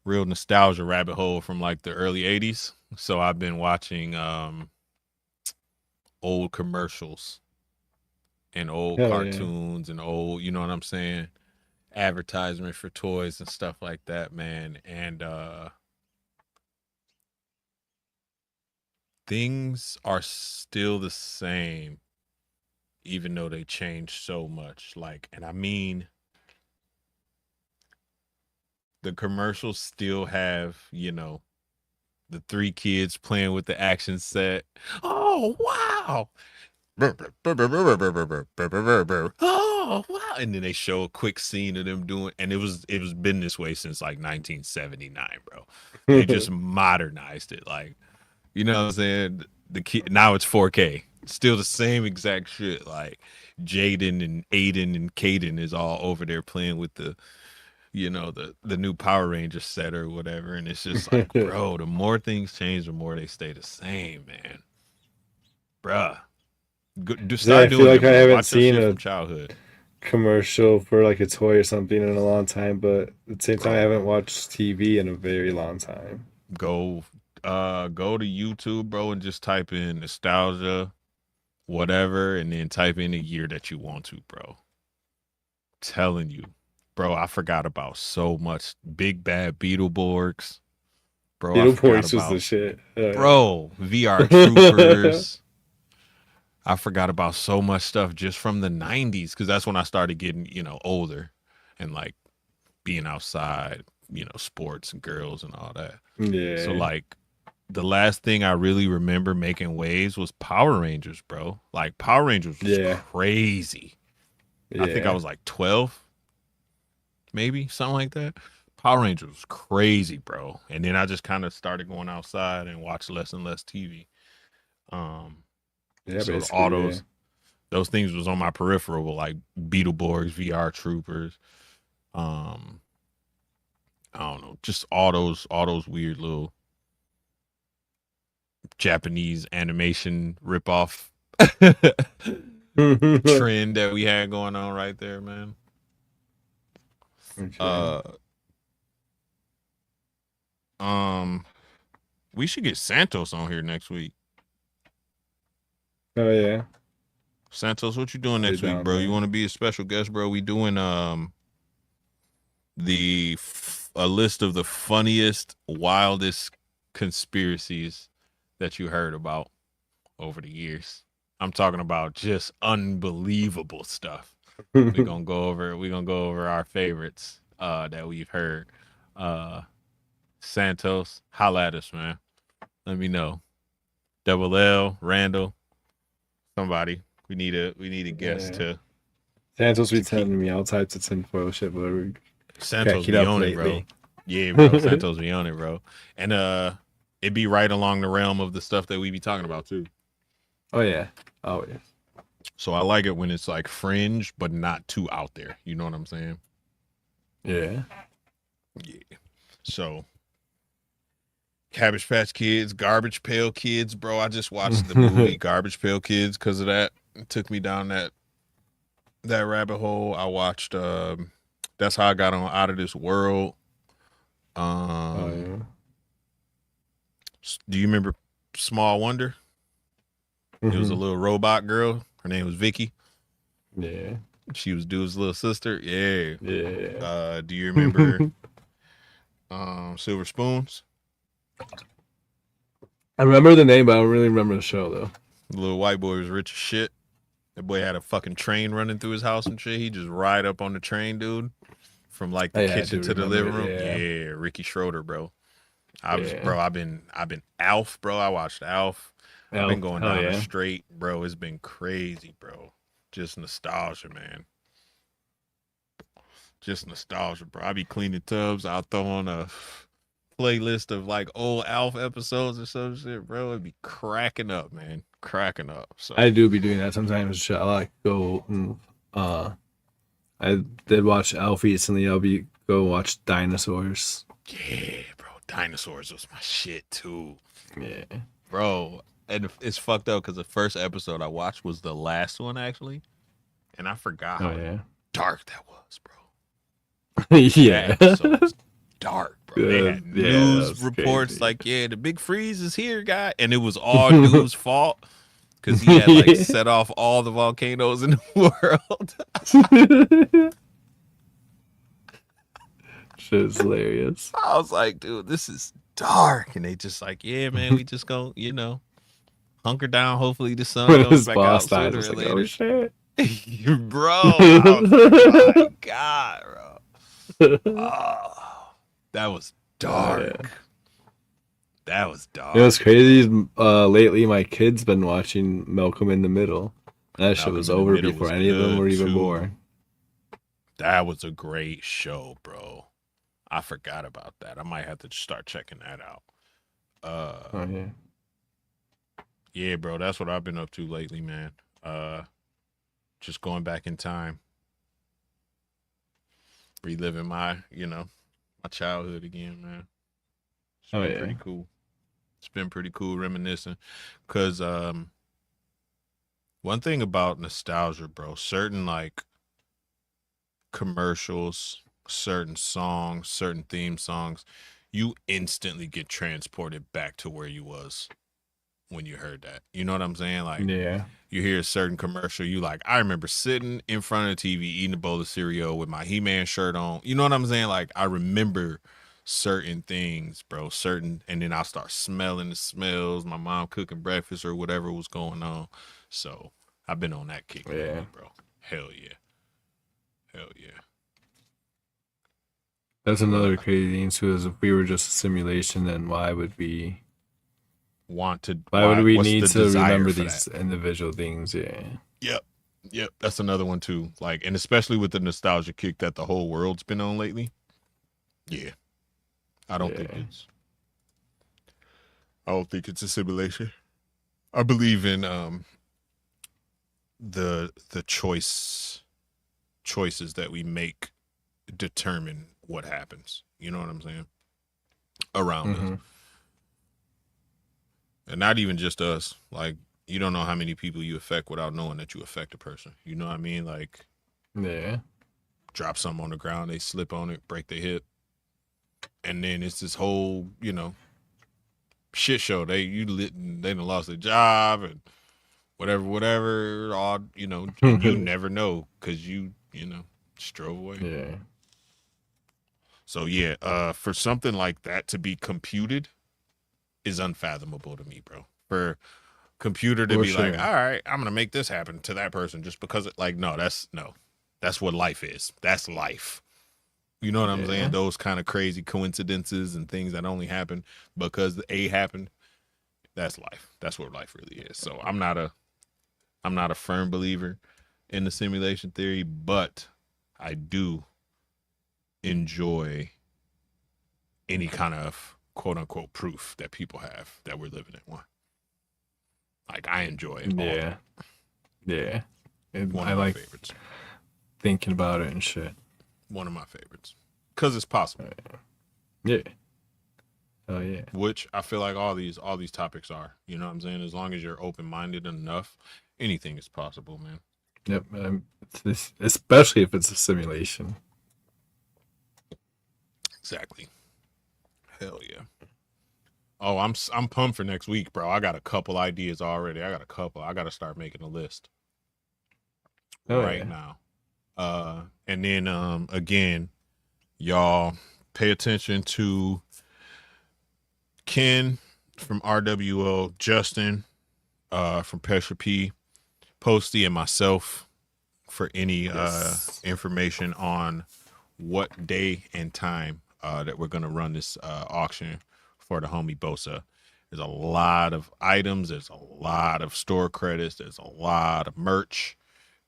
real nostalgia rabbit hole from, like, the early 80s. So I've been watching old commercials and old cartoons and old, you know what I'm saying, advertisement for toys and stuff like that, man. And things are still the same, even though they changed so much. Like, and I mean, the commercials still have, you know, the three kids playing with the action set. Oh wow. Oh wow. And then they show a quick scene of them doing, and it was been this way since like 1979, bro. They just modernized it. Like, you know what I'm saying? The kid now it's 4K. Still the same exact shit. Like Jaden and Aiden and Caden is all over there playing with the, you know, the new Power Ranger set or whatever. And it's just like, bro, the more things change, the more they stay the same, man. Bruh. Just I start feel doing like it, I bro. haven't Watch your seen shit a from childhood. commercial for like a toy or something in a long time, but at the same time, I Bro, haven't watched TV in a very long time. go go to YouTube, bro, and just type in nostalgia, whatever, and then type in a year that you want to, bro. Telling you, bro, I forgot about so much. Big Bad Beetleborgs, bro. I forgot Beetleborgs was the about, shit. bro, VR Troopers. I forgot about so much stuff just from the 90s because that's when I started getting, you know, older and like being outside, you know, sports and girls and all that. So Yeah, like the last thing I really remember making waves was Power Rangers, bro. Like Power Rangers was yeah, crazy. I think I yeah. was like 12, maybe something like that. Power Rangers was crazy, bro. And then I just kind of started going outside and watched less and less TV. Um, Yeah, so basically, all yeah. those things was on my peripheral, like Beetleborgs, VR Troopers, um, I don't know, just all those weird little Japanese animation ripoff trend that we had going on right there, man. Okay. Uh, um, we should get Santos on here next week. Oh yeah, Santos, what you doing I'll be next week, down bro? You there. want to be a special guest, bro? We doing a list of the funniest, wildest conspiracies that you heard about over the years. I'm talking about just unbelievable stuff. We're gonna go over our favorites that we've heard. Uh Santos, holla at us, man. Let me know. Double L, Randall, somebody. We need a guest Yeah. to Santos be keep telling me all types of tinfoil shit, but we Santos cracking be up on it, bro. lately. Yeah, bro. Santos be on it, bro. And it be right along the realm of the stuff that we be talking about too. Oh yeah, oh yeah. So I like it when it's like fringe, but not too out there. You know what I'm saying? Yeah. Yeah. So Cabbage Patch Kids, Garbage Pail Kids, bro. I just watched the movie Garbage Pail Kids because of that. It took me down that rabbit hole. I watched That's How I Got on Out of This World. Oh Um yeah. do you remember Small Wonder? It was a Mhm. little robot girl. Her name was Vicky. Yeah. She was Dude's little sister. Yeah. Yeah. Do you remember Silver Spoons? I remember the name, but I don't really remember the show though. The little white boy was rich as shit. That boy had a fucking train running through his house and shit. He just ride up on the train, dude, from like Oh, the yeah, I kitchen do to the remember living it. room. Yeah. Yeah, Ricky Schroeder, bro. Yeah. I've been Alf, bro. I watched Alf. I've been Elf. going Hell down a yeah. straight, bro. It's been crazy, bro. Just nostalgia, man. Just nostalgia, bro. I be cleaning tubs. I'll throw on a playlist of like old Alf episodes or some shit, bro. It'd be cracking up, man. Cracking up. I So do be doing that sometimes. I like go. I did watch Elf recently. I'll be go watch Dinosaurs. yeah, bro. Dinosaurs was my shit too, Yeah. bro. And it's fucked up because the first episode I watched was the last one actually, and I forgot Oh how yeah. dark that was, bro. That Yeah. episode was dark, bro. They had Yeah, news that's reports crazy. like, yeah, the big freeze is here, guy, and it was all dude's fault because he had like set off all the volcanoes in the world. Shit is hilarious. I was like, dude, this is dark, and they just like, yeah, man, we just go, hunker down. Hopefully, the sun When comes his back boss out dies, I sooner was or like, oh later. shit. Bro, I was like, my God, bro. Oh. That was dark. Yeah. That was dark. You know what's crazy? Lately, my kid's been watching Malcolm in the Middle. That shit was over before any of them were even born. That was a great show, bro. I forgot about that. I might have to start checking that out. Oh yeah. Yeah, bro, that's what I've been up to lately, man. Just going back in time, reliving my childhood again, man. It's been pretty cool. It's been pretty cool reminiscing, cause one thing about nostalgia, bro, certain like commercials, certain songs, certain theme songs, you instantly get transported back to where you was when you heard that. You know what I'm saying? Like, yeah, you hear a certain commercial, you like, I remember sitting in front of the TV eating a bowl of cereal with my He-Man shirt on. You know what I'm saying? Like, I remember certain things, bro. And then I'll start smelling the smells, my mom cooking breakfast or whatever was going on. So I've been on that kick lately, bro. Hell yeah. Hell yeah. That's another crazy thing too. Is if we were just a simulation, then why would we want to? Why would we need to remember these individual things? Yeah. Yep. That's another one too. Like, and especially with the nostalgia kick that the whole world's been on lately. Yeah. I don't think it's a simulation. I believe in the choices that we make determine what happens. You know what I'm saying? Around us. And not even just us. Like, you don't know how many people you affect without knowing that you affect a person. You know what I mean? Like, yeah. Drop something on the ground, they slip on it, break their hip. And then it's this whole, shit show. They done lost their job and whatever. All, and you never know because you just drove away. Yeah. So yeah, for something like that to be computed is unfathomable to me, bro. For computer to be like, all right, I'm gonna make this happen to that person just because that's what life is. That's life. You know what I'm saying? Those kind of crazy coincidences and things that only happen because the A happened. That's life. That's what life really is. So I'm not a firm believer in the simulation theory, but I do enjoy any kind of quote unquote proof that people have that we're living in one. Like, I enjoy it. Yeah. One of my favorites. Thinking about it and shit. One of my favorites. Because it's possible. Yeah. Oh yeah. Which I feel like all these topics are. You know what I'm saying? As long as you're open-minded enough, anything is possible, man. Yep. Especially if it's a simulation. Exactly. Hell yeah. Oh, I'm pumped for next week, bro. I got a couple ideas already. I got to start making a list now. And then again, y'all pay attention to Ken from RWO, Justin from Pressure P, Posty, and myself for any information on what day and time that we're gonna run this auction for the homie Bosa. There's a lot of items, there's a lot of store credits, there's a lot of merch.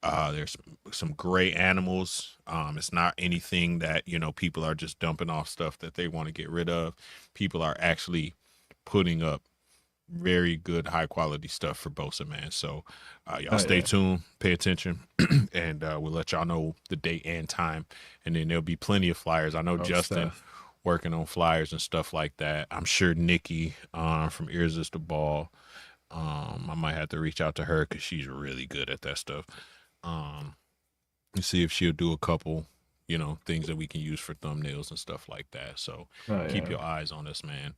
There's some great animals. It's not anything that, people are just dumping off stuff that they want to get rid of. People are actually putting up very good, high quality stuff for Bosa, man. So y'all stay tuned, pay attention, and we'll let y'all know the date and time. And then there'll be plenty of flyers. I know Justin working on flyers and stuff like that. I'm sure Nikki from Irresistible Ball. I might have to reach out to her because she's really good at that stuff. And see if she'll do a couple, things that we can use for thumbnails and stuff like that. So keep your eyes on us, man.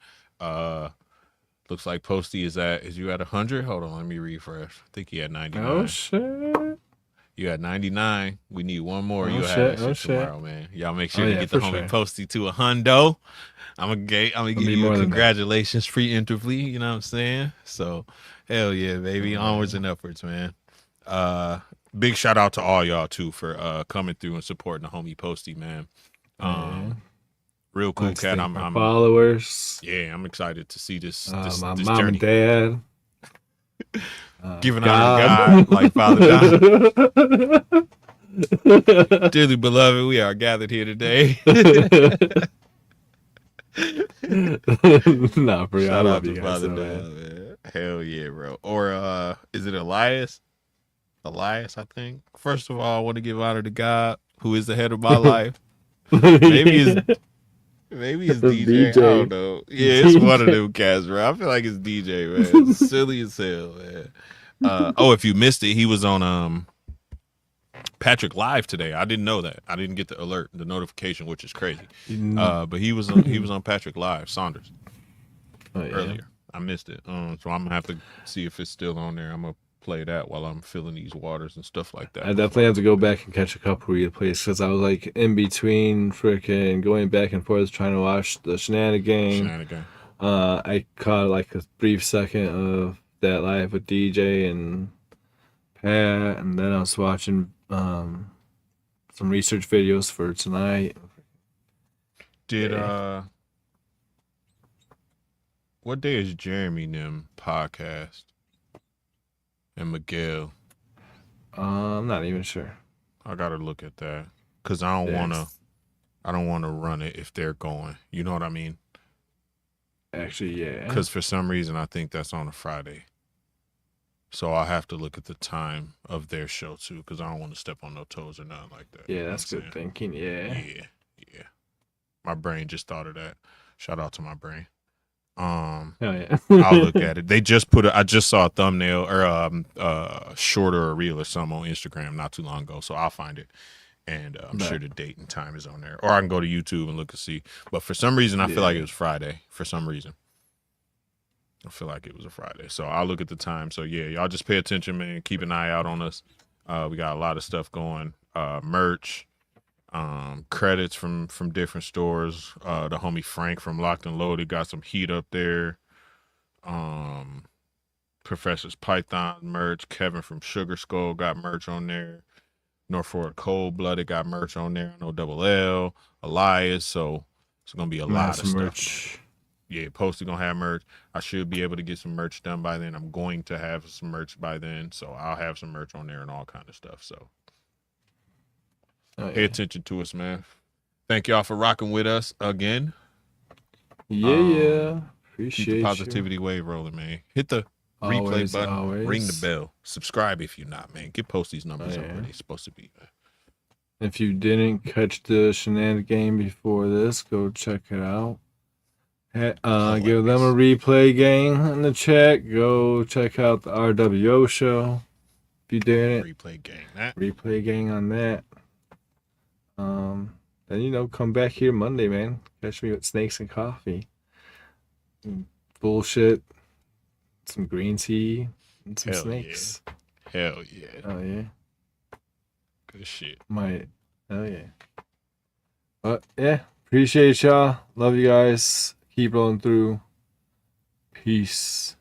Looks like Posty is you at 100? Hold on, let me refresh. I think he had 99. Oh shit. You had 99. We need one more. You'll have that shit tomorrow, man. Y'all make sure to get the homie Posty to a hundo. I'm gonna give you a congratulations free interview, you know what I'm saying? So hell yeah, baby. Onwards and upwards, man. Big shout out to all y'all too for coming through and supporting the homie Posty, man. Real cool cat. I'm followers. Yeah, I'm excited to see this my this mom journey. And dad. Giving honor to God like Father John. Dearly beloved, we are gathered here today. Nah, bro. Shout I out love to you guys, Father so, man. Hell yeah, bro. Or is it Elias? Elias, I think. First of all, I want to give honor to God, who is the head of my life. Maybe it's DJ. I don't know. Yeah, it's one of them cats, bro. I feel like it's DJ, man. It's silly as hell, man. If you missed it, he was on Patrick Live today. I didn't know that. I didn't get the alert, the notification, which is crazy. But he was on Patrick Live, Saunders. Earlier. I missed it. So I'm gonna have to see if it's still on there. I'm gonna play that while I'm filling these waters and stuff like that. I definitely have to go back and catch a couple replays because I was like in between freaking going back and forth trying to watch the Shenanigan. I caught like a brief second of that live with DJ and Pat, and then I was watching some research videos for tonight. What day is Jeremy Nim podcast and Miguel? I'm not even sure. I gotta look at that because I don't want to run it if they're going. You know what I mean? Actually, yeah. Because for some reason I think that's on a Friday, so I'll have to look at the time of their show too because I don't want to step on no toes or nothing like that. Yeah, that's good thinking. Yeah. My brain just thought of that. Shout out to my brain. Oh yeah. I'll look at it. They just I just saw a thumbnail or short or a reel or something on Instagram not too long ago, so I'll find it. And I'm sure the date and time is on there. Or I can go to YouTube and look and see. But for some reason I feel like it was Friday. For some reason. I feel like it was a Friday. So I'll look at the time. So yeah, y'all just pay attention, man. Keep an eye out on us. We got a lot of stuff going. Merch. Credits from different stores. The homie Frank from Locked and Loaded got some heat up there. Professor's Python merch. Kevin from Sugar Skull got merch on there. Norfolk Cold Blooded got merch on there. I know Double L, Elias. So it's gonna be a lot of merch. Stuff. Yeah, Posty gonna have merch. I should be able to get some merch done by then. I'm going to have some merch by then, so I'll have some merch on there and all kind of stuff. So. Pay attention to us, man. Thank y'all for rocking with us again. Yeah. Appreciate keep the positivity wave rolling, man. Hit the replay button. Ring the bell. Subscribe if you're not, man. Get Posty's numbers up where they're supposed to be, man. If you didn't catch the Shenanigan game before this, go check it out. Give them a replay gang in the chat. Go check out the RWO show. If you didn't. Replay gang on that. Then come back here Monday, man. Catch me with snakes and coffee. Bullshit. Some green tea and some snakes. Yeah. Hell yeah. Oh yeah. Good shit. Hell yeah. But yeah, appreciate y'all. Love you guys. Keep rolling through. Peace.